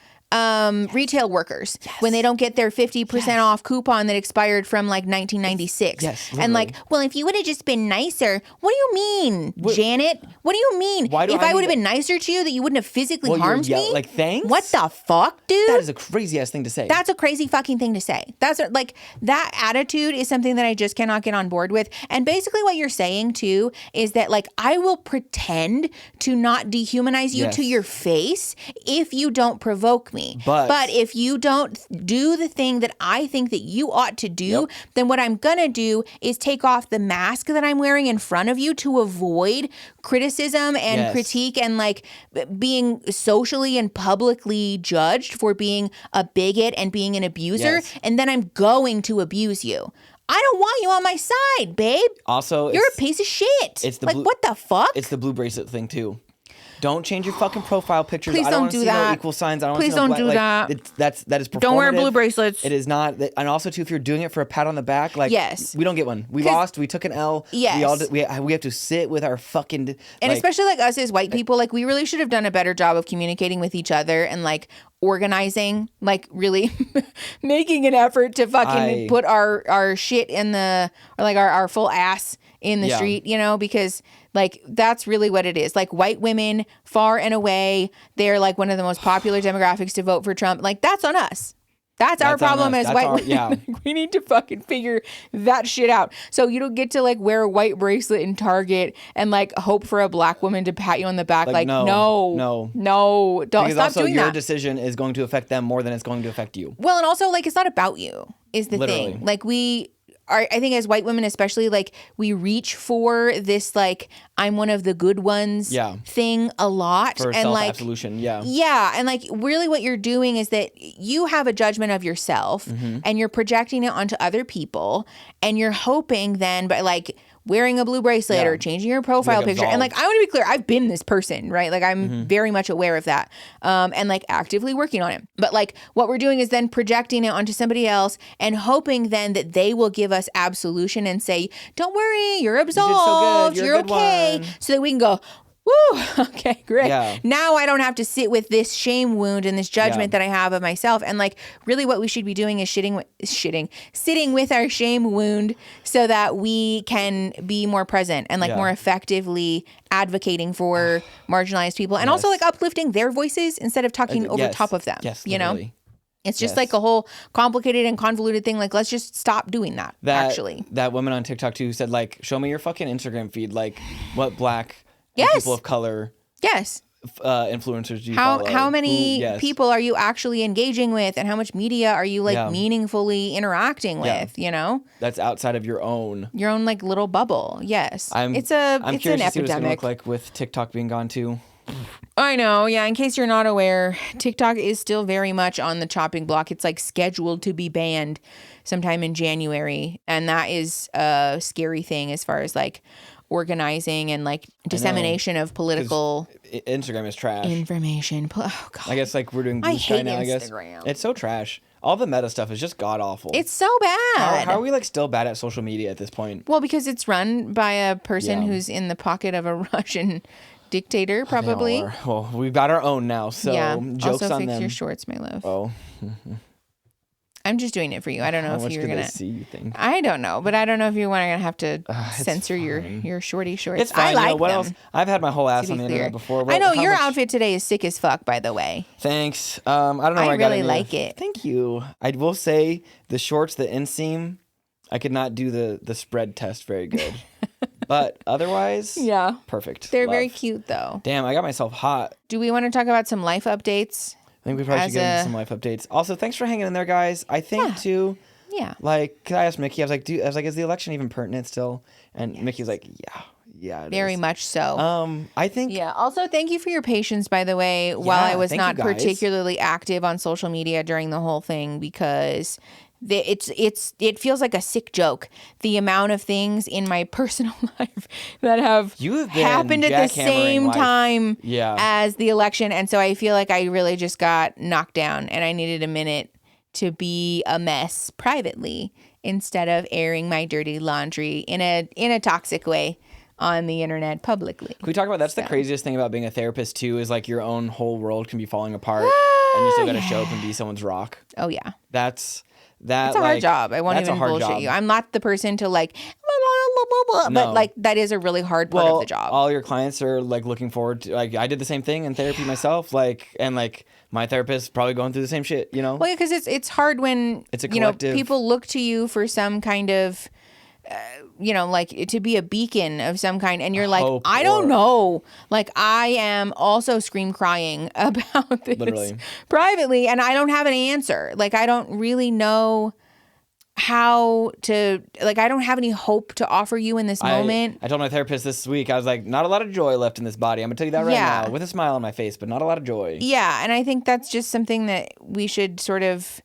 retail workers when they don't get their 50% off coupon that expired from like 1996. Yes, and like, well, if you would have just been nicer, what do you mean, Janet? What do you mean? If I would have been nicer to you, that you wouldn't have physically harmed me? Like, thanks? What the fuck, dude? That is a crazy ass thing to say. That's a crazy fucking thing to say. That's like, that attitude is something that I just cannot get on board with. And basically what you're saying too is that like, I will pretend to not dehumanize you to your face if you don't provoke me. me. But if you don't do the thing that I think that you ought to do, then what I'm going to do is take off the mask that I'm wearing in front of you to avoid criticism and critique and like being socially and publicly judged for being a bigot and being an abuser. And then I'm going to abuse you. I don't want you on my side, babe. Also, you're a piece of shit. It's the like, what the fuck? It's the blue bracelet thing too. Don't change your fucking profile pictures. Please I don't don't do see that. No equal signs. I don't Please see no don't do that. That is performative. Don't wear blue bracelets. It is not. And also too, if you're doing it for a pat on the back, like we don't get one. We lost. We took an L. Yes. We have to sit with our fucking. And especially like us as white people, like we really should have done a better job of communicating with each other and like organizing, like really making an effort to fucking put our shit in the, or like our full ass in the street, you know, because like that's really what it is. Like white women far and away, they're like one of the most popular demographics to vote for Trump. Like that's on us. That's our problem as white women. Yeah. We need to fucking figure that shit out. So you don't get to like wear a white bracelet in Target and like hope for a black woman to pat you on the back. Like no, don't because stop also doing your that. decision is going to affect them more than it's going to affect you. Well, and also like it's not about you is the thing. Like I think as white women especially, like we reach for this like I'm one of the good ones thing a lot. For and self-absolution, Yeah, and like really what you're doing is that you have a judgment of yourself and you're projecting it onto other people and you're hoping then by like wearing a blue bracelet or changing your profile picture. Absolved. And like, I want to be clear, I've been this person, right? Like I'm very much aware of that and like actively working on it. But like what we're doing is then projecting it onto somebody else and hoping then that they will give us absolution and say, don't worry, you're absolved, you're okay. So that we can go, woo, okay, great. Yeah. Now I don't have to sit with this shame wound and this judgment that I have of myself. And like really what we should be doing is sitting with our shame wound so that we can be more present and like more effectively advocating for marginalized people and also like uplifting their voices instead of talking over top of them, you know? It's just like a whole complicated and convoluted thing. Like, let's just stop doing that, actually. That woman on TikTok too said like, show me your fucking Instagram feed. Like what black people of color influencers do you follow? How many people are you actually engaging with and how much media are you like meaningfully interacting with, you know? That's outside of your own like little bubble. Yes. I'm it's curious an to see what it's epidemic. gonna look like with TikTok being gone too. I know. Yeah. In case you're not aware, TikTok is still very much on the chopping block. It's like scheduled to be banned sometime in January. And that is a scary thing as far as like organizing and like dissemination of political Instagram is trash information. Oh God. I guess like we're doing Blue Sky now. Instagram. I guess it's so trash. All the meta stuff is just god awful. It's so bad. How are we like still bad at social media at this point? Well, because it's run by a person who's in the pocket of a Russian dictator, probably. Well, we've got our own now, so jokes also on fix them. your shorts, my love. Oh. I'm just doing it for you. I don't know if you're gonna see, you think? I don't know, but I don't know if you're gonna have to censor your shorty shorts. It's fine. I like what them. else? I've had my whole ass on the internet before. I know your outfit today is sick as fuck, by the way. Thanks. I don't know. I really like it. Thank you. I will say the shorts, the inseam, I could not do the spread test very good. But otherwise, perfect. They're very cute though. Damn, I got myself hot. Do we want to talk about some life updates? I think we probably should get into some life updates. Also, thanks for hanging in there, guys. I think too. Yeah. Like, cause I asked Mickey, I was like, is the election even pertinent still? And Mickey was like, yeah, very much so. I think. Yeah. Also, thank you for your patience, by the way, while I was not particularly active on social media during the whole thing, because it feels like a sick joke. The amount of things in my personal life that have happened at the same time as the election. And so I feel like I really just got knocked down and I needed a minute to be a mess privately instead of airing my dirty laundry in a toxic way on the internet publicly. Can we talk about that's the craziest thing about being a therapist too, is like your own whole world can be falling apart and you still got to show up and be someone's rock. Oh yeah. That's a hard job. I won't even bullshit you. I'm not the person to like, but like that is a really hard part of the job. All your clients are like looking forward to, like, I did the same thing in therapy myself, like, and like my therapist probably going through the same shit, you know? Well, because it's hard when, it's a collective, people look to you for some kind of like to be a beacon of some kind. And you're like, Hope I don't know. Like, I am also scream crying about this Literally. privately, and I don't have an answer. Like, I don't really know how to, like, I don't have any hope to offer you in this moment. I told my therapist this week, I was like, not a lot of joy left in this body. I'm gonna tell you that right now with a smile on my face, but not a lot of joy. Yeah. And I think that's just something that we should sort of,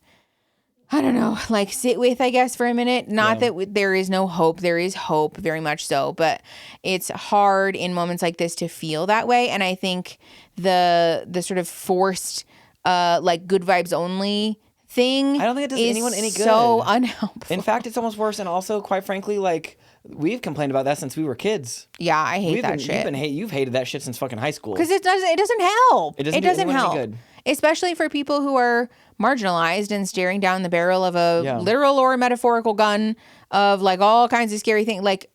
I don't know, like sit with, I guess, for a minute. Not that there is no hope. There is hope, very much so. But it's hard in moments like this to feel that way. And I think the sort of forced, like, good vibes only thing, I don't think it does anyone any good. So unhelpful. In fact, it's almost worse. And also, quite frankly, like, we've complained about that since we were kids. Yeah, I hate that shit. You've hated that shit since fucking high school. Because it doesn't help. It doesn't help. Any good. Especially for people who are marginalized and staring down the barrel of a literal or metaphorical gun of, like, all kinds of scary things. Like,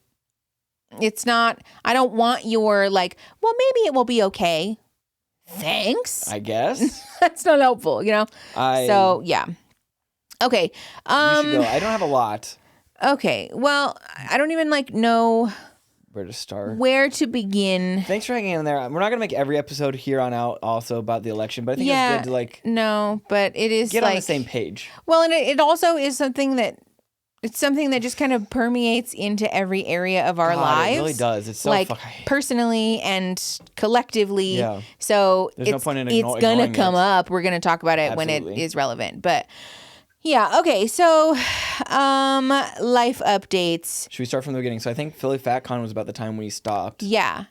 it's not, I don't want your, like, well, maybe it will be okay. Thanks. I guess. That's not helpful, So, yeah. Okay. You should go. I don't have a lot. Okay. Well, I don't even, like, know where to begin. Thanks for hanging in there. We're not gonna make every episode here on out also about the election, but I think it's good to, like, no, but it is get like, on the same page. Well, and it also is something that just kind of permeates into every area of our lives. It really does. It's so like personally and collectively. Yeah. So there's no point in it's gonna come up. We're gonna talk about it when it is relevant. But yeah, okay. So life updates. Should we start from the beginning? So I think Philly FatCon was about the time we stopped. Yeah.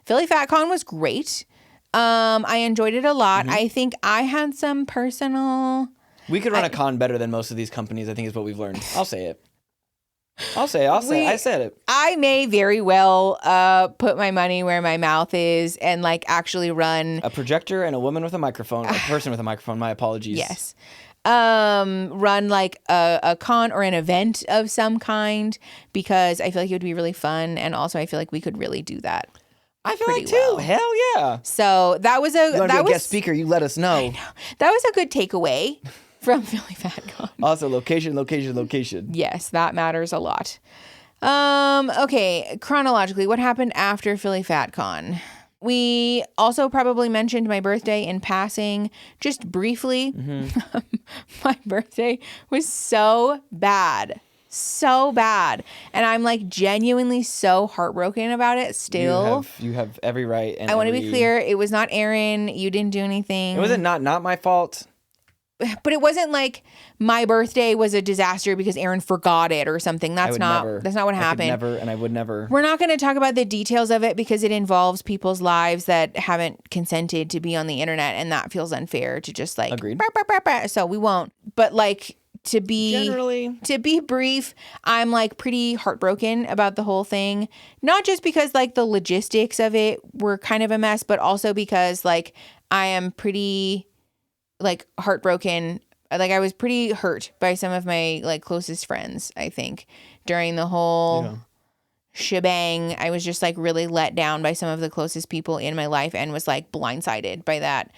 Philly FatCon was great. I enjoyed it a lot. I think I had some personal. We could run a con better than most of these companies, I think is what we've learned. I'll say it. I said it. I may very well put my money where my mouth is and, like, actually run a projector and a woman with a microphone, a person with a microphone, my apologies. Yes. Run, like, a con or an event of some kind, because I feel like it would be really fun, and also I feel like we could really do that. I feel like too. Hell yeah. So that was a guest speaker. You let us know. I know. That was a good takeaway from Philly FatCon. Also, location. Yes, that matters a lot. Okay, chronologically, what happened after Philly FatCon? We also probably mentioned my birthday in passing, just briefly. Mm-hmm. My birthday was so bad. And I'm, like, genuinely so heartbroken about it still. You have every right. And I want to be clear. It was not Aaron. You didn't do anything. It wasn't not my fault. But it wasn't like my birthday was a disaster because Aaron forgot it or something. That's not what happened. I would never. We're not going to talk about the details of it because it involves people's lives that haven't consented to be on the internet, and that feels unfair to just, like, agreed. So we won't. But, like, to be brief, I'm, like, pretty heartbroken about the whole thing. Not just because, like, the logistics of it were kind of a mess, but also because, like, I am pretty, like, heartbroken. Like, I was pretty hurt by some of my, like, closest friends, I think, during the whole shebang. I was just, like, really let down by some of the closest people in my life and was, like, blindsided by that.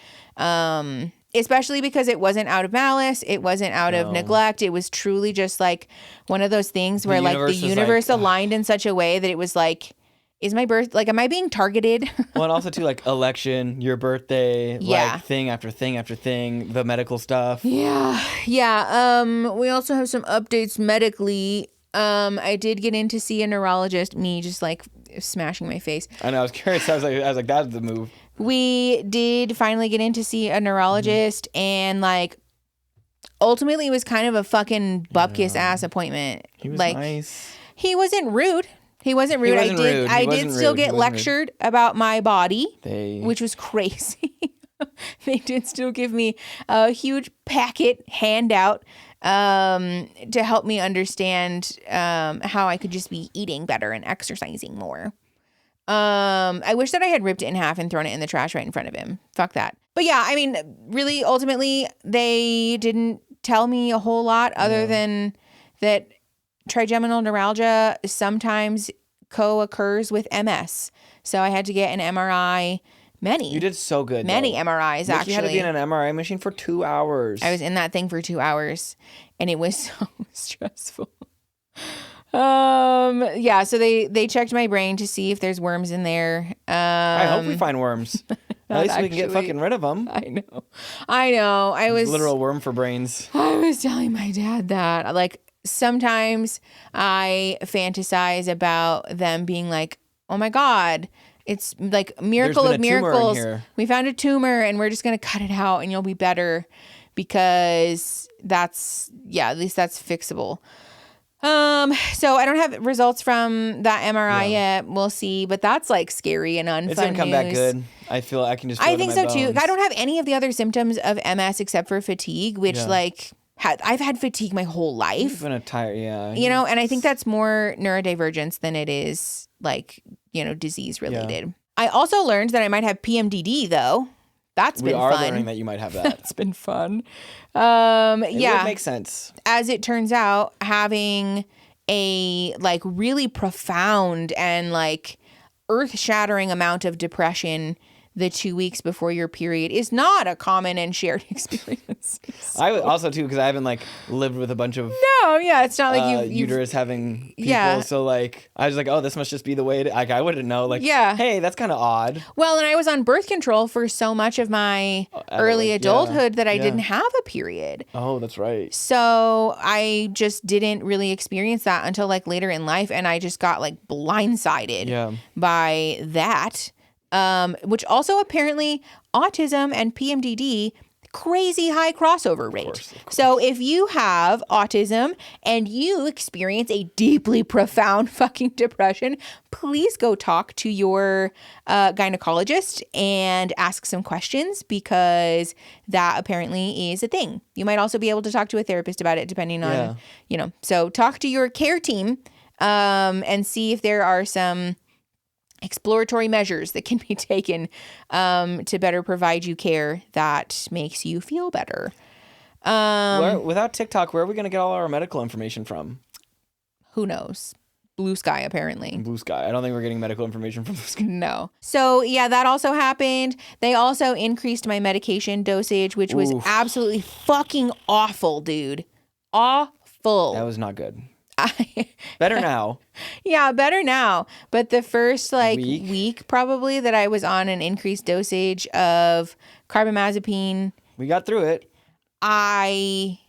Especially because it wasn't out of malice. It wasn't out of neglect. It was truly just, like, one of those things where, like, the universe aligned in such a way that it was like, is my birth, like, am I being targeted? Well, and also too, like, election, your birthday, like, thing after thing after thing, the medical stuff. Yeah. We also have some updates medically. I did get in to see a neurologist. Me just, like, smashing my face. I know. I was curious. I was like, that's the move. We did finally get in to see a neurologist, and, like, ultimately it was kind of a fucking bupkis ass appointment. He was, like, nice. He wasn't rude. I did still get lectured about my body, which was crazy. They did still give me a huge packet handout to help me understand how I could just be eating better and exercising more. I wish that I had ripped it in half and thrown it in the trash right in front of him. Fuck that. But yeah, I mean, really, ultimately, they didn't tell me a whole lot other than that trigeminal neuralgia sometimes co-occurs with MS. So I had to get an MRI. You did so good. Many MRIs, actually. You had to be in an MRI machine for 2 hours. I was in that thing for 2 hours, and it was so stressful. Yeah, so they checked my brain to see if there's worms in there. I hope we find worms. At least we can get actually. fucking rid of them. I know. I was literal worm for brains. I was telling my dad that, like, sometimes I fantasize about them being like, oh my God, it's like miracle of miracles. We found a tumor and we're just going to cut it out and you'll be better, because at least that's fixable. So I don't have results from that MRI yet. We'll see, but that's like scary and unfun. It's gonna come back good. I feel I can just. I think so too. I don't have any of the other symptoms of MS except for fatigue, which I've had fatigue my whole life. You've been tired, yeah. You know, and I think that's more neurodivergence than it is like, you know, disease related. Yeah. I also learned that I might have PMDD though. That's been fun. We are learning that you might have that. That's been fun. It would make sense. As it turns out, having a like really profound and like earth-shattering amount of depression the 2 weeks before your period is not a common and shared experience. So. I also too, because I haven't like lived with a bunch of it's not like uterus having people. So like I was like, oh, this must just be the way. Like I wouldn't know. Like hey, that's kind of odd. Well, and I was on birth control for so much of my early adulthood that I didn't have a period. Oh, that's right. So I just didn't really experience that until like later in life, and I just got like blindsided by that. Which also apparently autism and PMDD, crazy high crossover rate. Of course. So if you have autism and you experience a deeply profound fucking depression, please go talk to your gynecologist and ask some questions, because that apparently is a thing. You might also be able to talk to a therapist about it, depending on, so talk to your care team and see if there are some exploratory measures that can be taken to better provide you care that makes you feel better. Without TikTok, where are we going to get all our medical information from? Who knows? Blue Sky, apparently. Blue Sky. I don't think we're getting medical information from Blue Sky. No. So, yeah, that also happened. They also increased my medication dosage, which was absolutely fucking awful, dude. Awful. That was not good. Better now. Yeah, better now. But the first week probably that I was on an increased dosage of carbamazepine. We got through it. I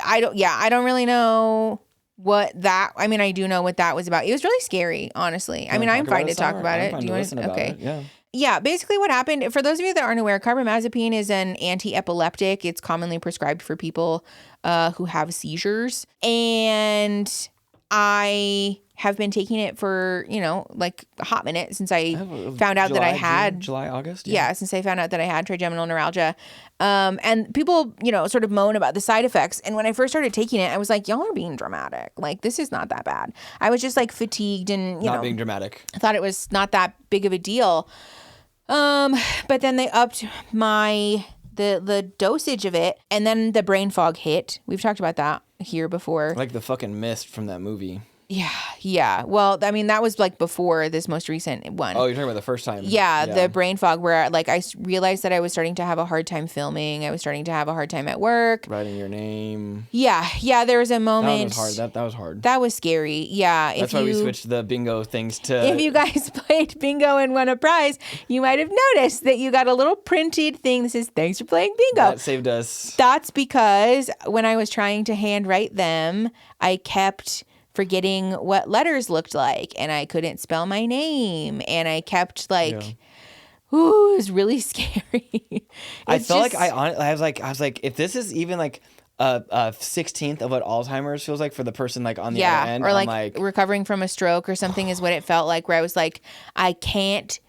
don't really know what that, I mean, I do know what that was about. It was really scary, honestly. I mean, I'm fine to talk about it. Do you want to? Okay. Yeah. Yeah, basically what happened, for those of you that aren't aware, carbamazepine is an anti-epileptic. It's commonly prescribed for people who have seizures. And I have been taking it for, like a hot minute since I found out that I had... July, August? Yeah, since I found out that I had trigeminal neuralgia. And people, sort of moan about the side effects. And when I first started taking it, I was like, y'all are being dramatic. Like, this is not that bad. I was just like fatigued and, not being dramatic. I thought it was not that big of a deal. But then they upped the dosage of it, and then the brain fog hit. We've talked about that here before. Like the fucking mist from that movie. Yeah. Well, I mean, that was like before this most recent one. Oh, you're talking about the first time. Yeah, the brain fog where like I realized that I was starting to have a hard time filming. I was starting to have a hard time at work. Writing your name. Yeah, there was a moment. That was hard. That was hard. That was scary. Yeah. That's why we switched the bingo things to... If you guys played bingo and won a prize, you might have noticed that you got a little printed thing that says, thanks for playing bingo. That saved us. That's because when I was trying to handwrite them, I kept forgetting what letters looked like, and I couldn't spell my name, and I kept it was really scary. I felt like I was like, if this is even like a 16th of what Alzheimer's feels like for the person like on the other end, or like recovering from a stroke or something is what it felt like, where I was like, I can't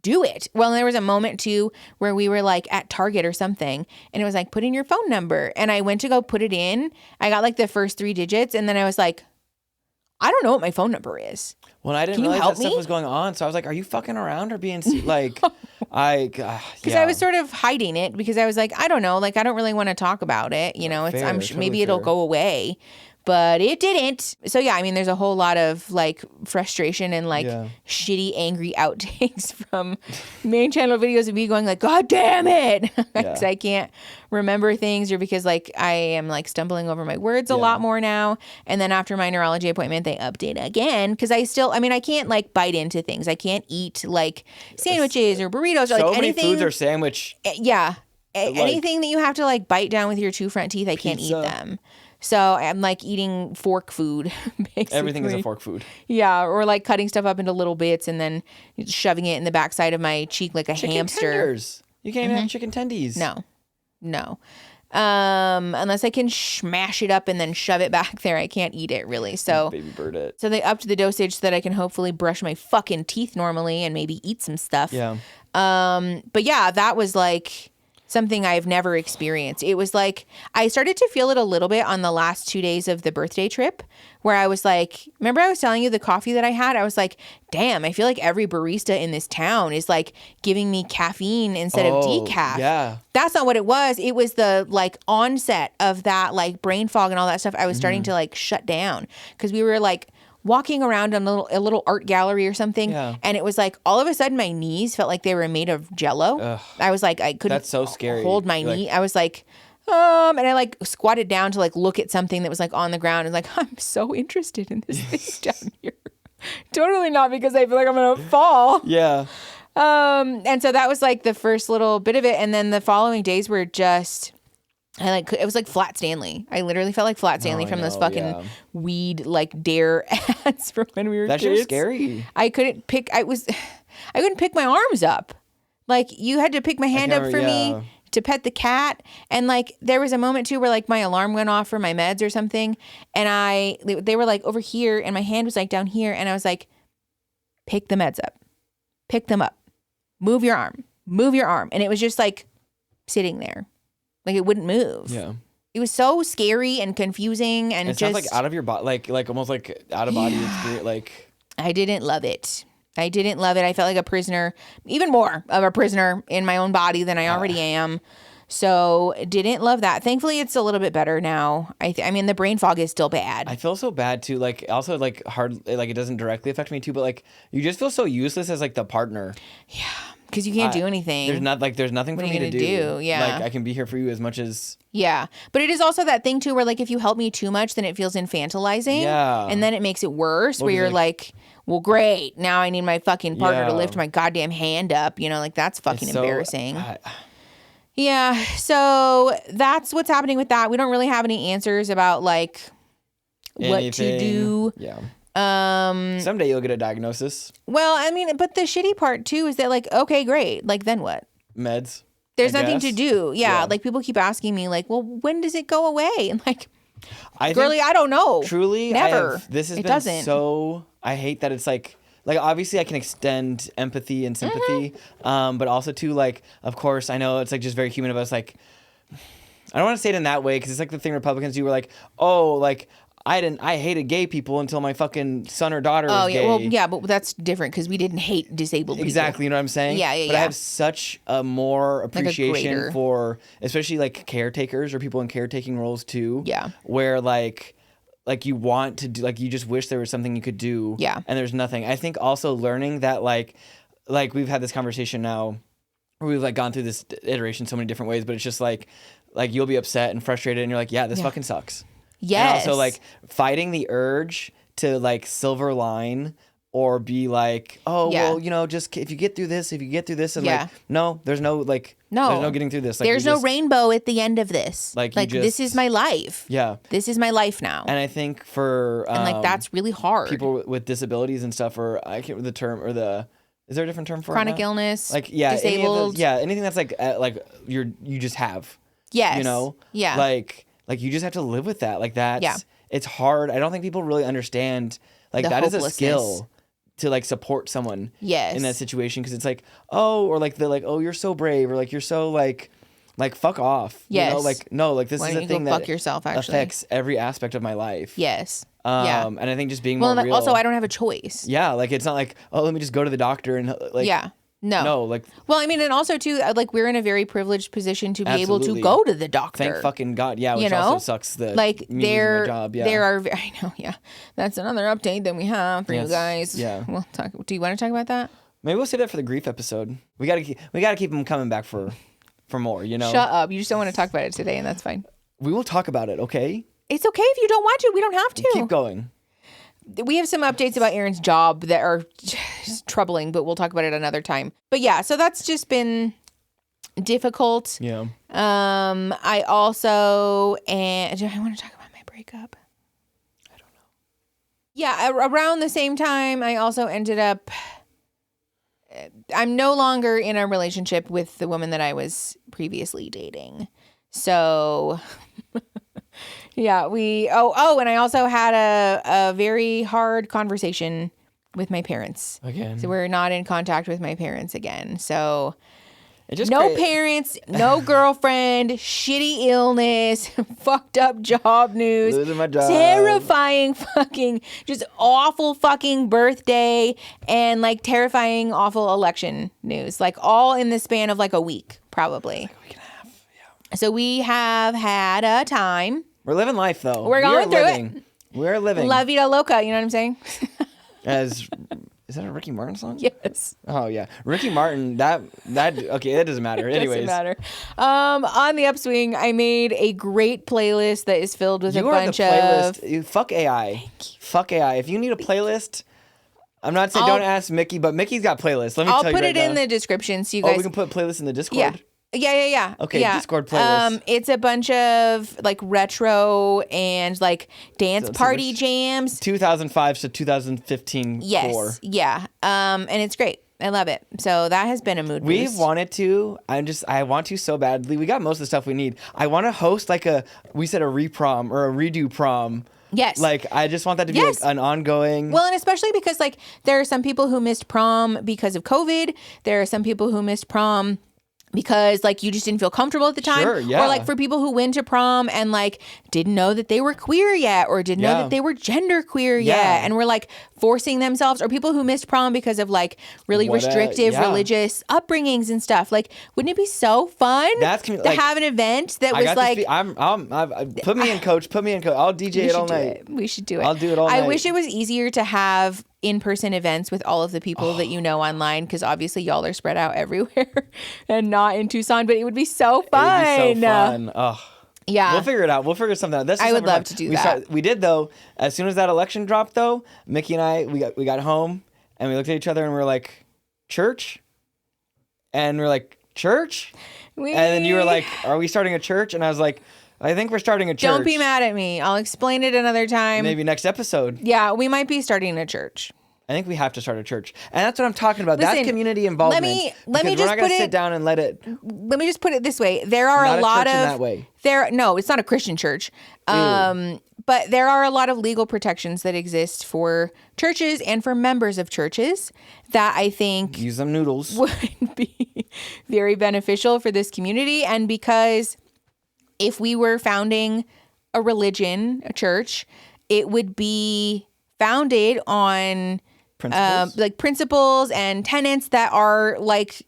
do it. Well, there was a moment too where we were like at Target or something, and it was like, put in your phone number, and I went to go put it in. I got like the first 3 digits, and then I was like, I don't know what my phone number is. Well, I didn't realize that stuff was going on, so I was like, are you fucking around or being like, because I was sort of hiding it because I was like, I don't know, like I don't really want to talk about it, maybe it'll go away, but it didn't. So yeah, I mean, there's a whole lot of like frustration and like shitty, angry outtakes from main channel videos of me going like, God damn it, because I can't remember things, or because like I am like stumbling over my words a lot more now. And then after my neurology appointment, they update again because I can't like bite into things. I can't eat like sandwiches or burritos or like anything. So many foods are sandwich. Yeah. Anything that you have to like bite down with your two front teeth, I can't eat them. So I'm like eating fork food, basically. Everything is a fork food. Yeah, or like cutting stuff up into little bits and then shoving it in the backside of my cheek like a hamster. Tenders. You can't even have chicken tendies. No. Unless I can smash it up and then shove it back there, I can't eat it really. So baby bird it. So they upped the dosage so that I can hopefully brush my fucking teeth normally and maybe eat some stuff. Yeah. But yeah, that was like something I've never experienced. It was like, I started to feel it a little bit on the last 2 days of the birthday trip where I was like, remember I was telling you the coffee that I had? I was like, damn, I feel like every barista in this town is like giving me caffeine instead of decaf. Yeah. That's not what it was. It was the like onset of that like brain fog and all that stuff. I was starting to like shut down because we were like walking around in a little art gallery or something. Yeah. And it was like, all of a sudden my knees felt like they were made of Jello. Ugh. I was like, I couldn't That's so scary. hold my knee. I was like, and I like squatted down to like look at something that was like on the ground and like, I'm so interested in this thing down here. Totally not because I feel like I'm going to fall. Yeah. And so that was like the first little bit of it. And then the following days were just, it was like Flat Stanley. I literally felt like Flat Stanley from those fucking weed like dare ads from when we were kids. That's just scary. I couldn't pick my arms up. Like you had to pick my hand up for me to pet the cat. And like there was a moment too where like my alarm went off for my meds or something. And they were like over here and my hand was like down here. And I was like, pick the meds up. Pick them up. Move your arm. Move your arm. And it was just like sitting there. Like it wouldn't move. Yeah. It was so scary and confusing and it sounds like out of your body, like almost like out of body experience. Like I didn't love it. I felt like a prisoner, even more of a prisoner in my own body than I already am. So didn't love that. Thankfully, it's a little bit better now. I mean, the brain fog is still bad. I feel so bad too. Like also like hard, like it doesn't directly affect me too, but like you just feel so useless as like the partner. Yeah. Because you can't do anything. There's nothing for me to do. Yeah. Like I can be here for you as much as. Yeah. But it is also that thing too where like if you help me too much, then it feels infantilizing. Yeah. And then it makes it worse where you're like, well, great. Now I need my fucking partner to lift my goddamn hand up. You know, like that's fucking embarrassing. Yeah. So that's what's happening with that. We don't really have any answers about like what to do. Yeah. Someday you'll get a diagnosis. Well, I mean, but the shitty part too is that like, okay, great. Like then what? Meds. There's nothing to do. Yeah. Like people keep asking me like, well, when does it go away? And like, girly, I don't know. Truly. Never. Doesn't. So I hate that it's like obviously I can extend empathy and sympathy. But also too, like, of course I know it's like just very human of us. Like, I don't want to say it in that way. Cause it's like the thing Republicans do were like, oh, like, I hated gay people until my fucking son or daughter was gay. Well, yeah, but that's different because we didn't hate disabled people. Exactly, you know what I'm saying? Yeah. But I have such a more appreciation for, especially like caretakers or people in caretaking roles too. Yeah. Where like you want to do, like you just wish there was something you could do. Yeah. And there's nothing. I think also learning that like we've had this conversation now, where we've like gone through this iteration so many different ways, but it's just like you'll be upset and frustrated and you're like, yeah, this fucking sucks. Yes. And also like fighting the urge to like silver line or be like, well, you know, just if you get through this and like, no, there's no getting through this. Like, there's no rainbow at the end of this. Like this is my life. Yeah. This is my life now. And I think for and like that's really hard. People with disabilities and stuff, or I can't remember the term or is there a different term for chronic illness? Like disabled. Anything that's like you just have. Yes. You know. Yeah. Like you just have to live with that. Like that's it's hard. I don't think people really understand like that is a skill to like support someone in that situation, because it's like, oh, or like they're like, oh, you're so brave, or like you're so like fuck off. Yes. You know, like no, like this is a thing that fuck yourself, actually affects every aspect of my life. Yes. And I think just being more real. Also I don't have a choice. Yeah, like it's not like, oh, let me just go to the doctor and like No, like. Well, I mean, and also too, like we're in a very privileged position to be able to Absolutely. go to the doctor. Thank fucking God. Yeah, which also sucks. Like me losing my job. Yeah. there are. I know. Yeah, that's another update that we have for you guys. Yeah. We'll talk. Do you want to talk about that? Maybe we'll say that for the grief episode. We gotta keep them coming back for more. You know. Shut up. You just don't want to talk about it today, and that's fine. We will talk about it. Okay. It's okay if you don't want to. We don't have to. Keep going. We have some updates about Aaron's job that are just troubling, but we'll talk about it another time. But yeah, so that's just been difficult. Yeah. I also, and do I want to talk about my breakup? I don't know. Yeah, around the same time, I also ended up, I'm no longer in a relationship with the woman that I was previously dating. So... Yeah, and I also had a very hard conversation with my parents. Again. So we're not in contact with my parents again. So No parents, no girlfriend, shitty illness, fucked up job news, losing my job, terrifying fucking, just awful fucking birthday, and like terrifying awful election news. Like all in the span of like a week, probably. Like a week and a half, yeah. So we have had a time. We're living life, though. We're going through it. We're living. La vida loca, you know what I'm saying? Is that a Ricky Martin song? Yes. Oh, yeah. Ricky Martin, that okay, that doesn't matter. Anyways. Doesn't matter. On the upswing, I made a great playlist that is filled with a bunch of... Fuck AI. Fuck AI. If you need a playlist... I'm not saying don't ask Mickey, but Mickey's got playlists. Let me tell you right now. I'll put it in the description so you guys... Oh, we can put playlists in the Discord? Yeah. Yeah. Okay, yeah. Discord playlist. It's a bunch of like retro and like dance party jams. 2005 to 2015. Yes. Yeah. And it's great. I love it. So that has been a mood boost. We've wanted to. I want to so badly. We got most of the stuff we need. I want to host like a reprom or a redo prom. Yes. Like, I just want that to be like an ongoing... Well, and especially because, like, there are some people who missed prom because of COVID. There are some people who missed prom because, like, you just didn't feel comfortable at the time. Sure, yeah. Or, like, for people who went to prom and, like, didn't know that they were queer yet or didn't know that they were gender queer yet and were, like, forcing themselves. Or people who missed prom because of, like, really restrictive religious upbringings and stuff. Like, wouldn't it be so fun to have an event that was, like... put me in, coach. Put me in, coach. I'll DJ it all night. We should do it. I'll do it all night. I wish it was easier to have in-person events with all of the people that you know online, because obviously y'all are spread out everywhere and not in Tucson, but it would be so fun. It would be so fun. Oh. Yeah. We'll figure it out. We'll figure something out. I would love to do that. We did, though. As soon as that election dropped, though, Mickey and I, we got home and we looked at each other and we were like, church? And we're like, church? And then you were like, are we starting a church? And I was like, I think we're starting a church. Don't be mad at me. I'll explain it another time. Maybe next episode. Yeah, we might be starting a church. I think we have to start a church. And that's what I'm talking about. Listen, that's community involvement. Let me just we're not going to sit down and let it... Let me just put it this way. There are a lot of... in that way. No, it's not a Christian church. But there are a lot of legal protections that exist for churches and for members of churches that I think... Use them noodles. ...would be very beneficial for this community. And because if we were founding a religion, a church, it would be founded on... principles and tenets that are like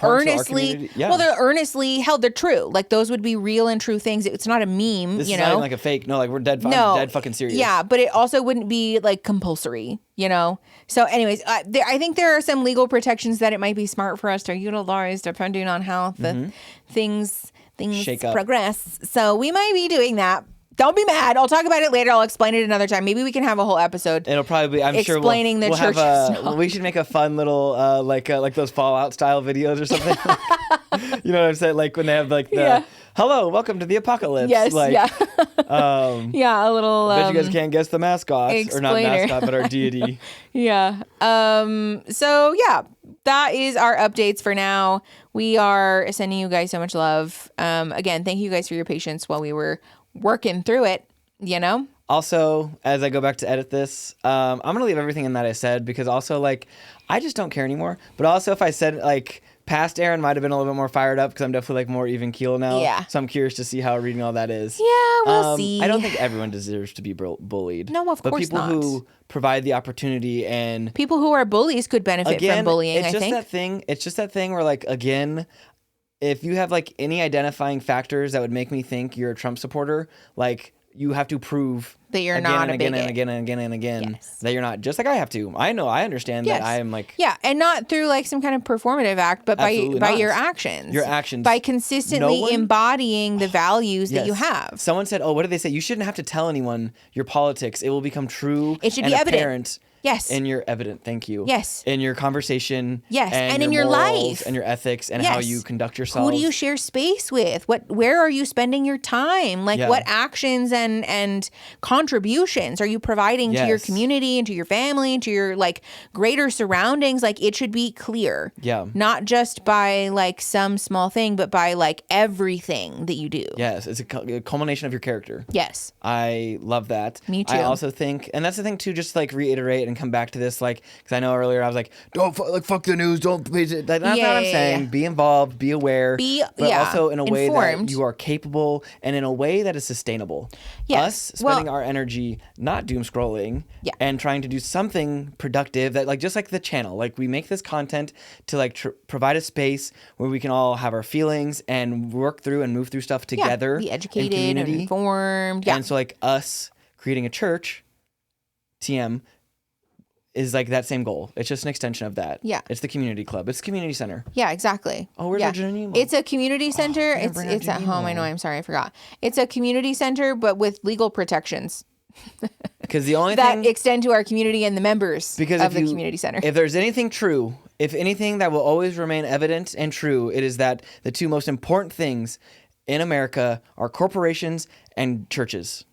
earnestly, they're earnestly held. They're true. Like those would be real and true things. It's not a meme, this is not even like a fake. No, like we're dead fucking serious. Yeah, but it also wouldn't be like compulsory, So anyways, I think there are some legal protections that it might be smart for us to utilize depending on how the things progress. So we might be doing that. Don't be mad. I'll talk about it later. I'll explain it another time. Maybe we can have a whole episode. It'll probably be. I'm sure explaining the church stuff. We should make a fun little like those Fallout style videos or something. You know what I'm saying? Like when they have like the hello, welcome to the apocalypse. Yes. Like, a little. Bet you guys can't guess the mascot or not mascot, but our deity. Yeah. So yeah, that is our updates for now. We are sending you guys so much love. Again, thank you guys for your patience while we were working through it, Also, as I go back to edit this, I'm going to leave everything in that I said because also, like, I just don't care anymore. But also, if I said, like, Past Aaron might have been a little bit more fired up because I'm definitely like more even keel now. Yeah. So I'm curious to see how reading all that is. Yeah, we'll see. I don't think everyone deserves to be bullied. No, of course not. But people who provide the opportunity and people who are bullies could benefit from bullying. It's just that thing where like again, if you have like any identifying factors that would make me think you're a Trump supporter, like you have to prove that you're again not and a again bigot. and again and again and again Yes. that you're not, just like I have to. I understand that I am like and not through like some kind of performative act, but by not. your actions. Your actions. By consistently embodying the values that you have. Someone said, what did they say? You shouldn't have to tell anyone your politics. It will become true. It should and be evident. Apparent. Yes. In your evident, thank you. Yes. In your conversation. Yes. And your in your morals life. And your ethics and how you conduct yourself. Who do you share space with? Where are you spending your time? Like what actions and contributions are you providing to your community and to your family and to your like greater surroundings? Like it should be clear. Yeah. Not just by like some small thing, but by like everything that you do. Yes. It's a culmination of your character. Yes. I love that. Me too. I also think, and that's the thing too, just to like reiterate and come back to this, like, because I know earlier I was like, don't fuck the news, don't. That's not what I'm saying. Yeah. Be involved, be aware, but also in a way informed. that you are capable and in a way that is sustainable. Yes. Us spending our energy not doom scrolling and trying to do something productive that like just like the channel, like we make this content to like provide a space where we can all have our feelings and work through and move through stuff together. Be educated and informed. Yeah. And so like us creating a church, TM, is like that same goal. It's just an extension of that. Yeah. It's the community club. It's the community center. Yeah, exactly. Oh, where's our Janine? It's a community center. It's at home. I know. I'm sorry. I forgot. It's a community center, but with legal protections. Because the only that thing extend to our community and the members of the community center. If there's anything true, if anything that will always remain evident and true, it is that the two most important things in America are corporations and churches.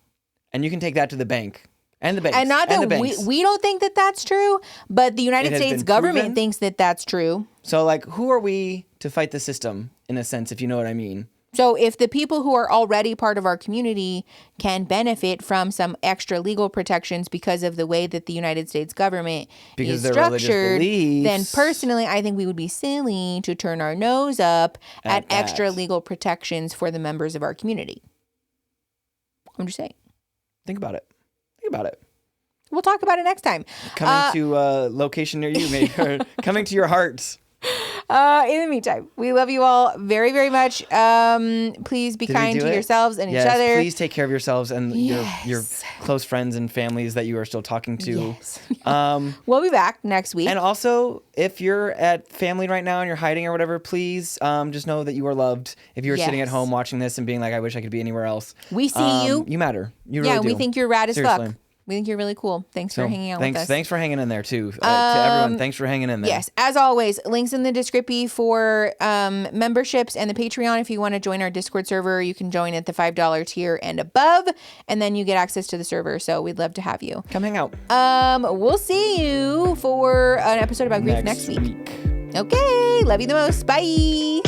And you can take that to the bank. And the banks. And not that we don't think that that's true, but the United States government thinks that that's true. So, like, who are we to fight the system, in a sense, if you know what I mean? So if the people who are already part of our community can benefit from some extra legal protections because of the way that the United States government is structured, then personally, I think we would be silly to turn our nose up at extra legal protections for the members of our community. I'm just saying. Think about it. Think about it. We'll talk about it next time. Coming to a location near you, maybe, or coming to your hearts. In the meantime, we love you all very, very much. Please be kind to yourselves and each other. Please take care of yourselves and your close friends and families that you are still talking to. Yes. We'll be back next week. And also, if you're at family right now and you're hiding or whatever, please just know that you are loved. If you're sitting at home watching this and being like, I wish I could be anywhere else. We see you. You matter. You really do. We think you're rad as fuck. We think you're really cool. Thanks for hanging out with us. Thanks for hanging in there, too. To everyone, thanks for hanging in there. Yes. As always, links in the description for memberships and the Patreon. If you want to join our Discord server, you can join at the $5 tier and above, and then you get access to the server. So we'd love to have you. Come hang out. We'll see you for an episode about grief next week. Okay. Love you the most. Bye.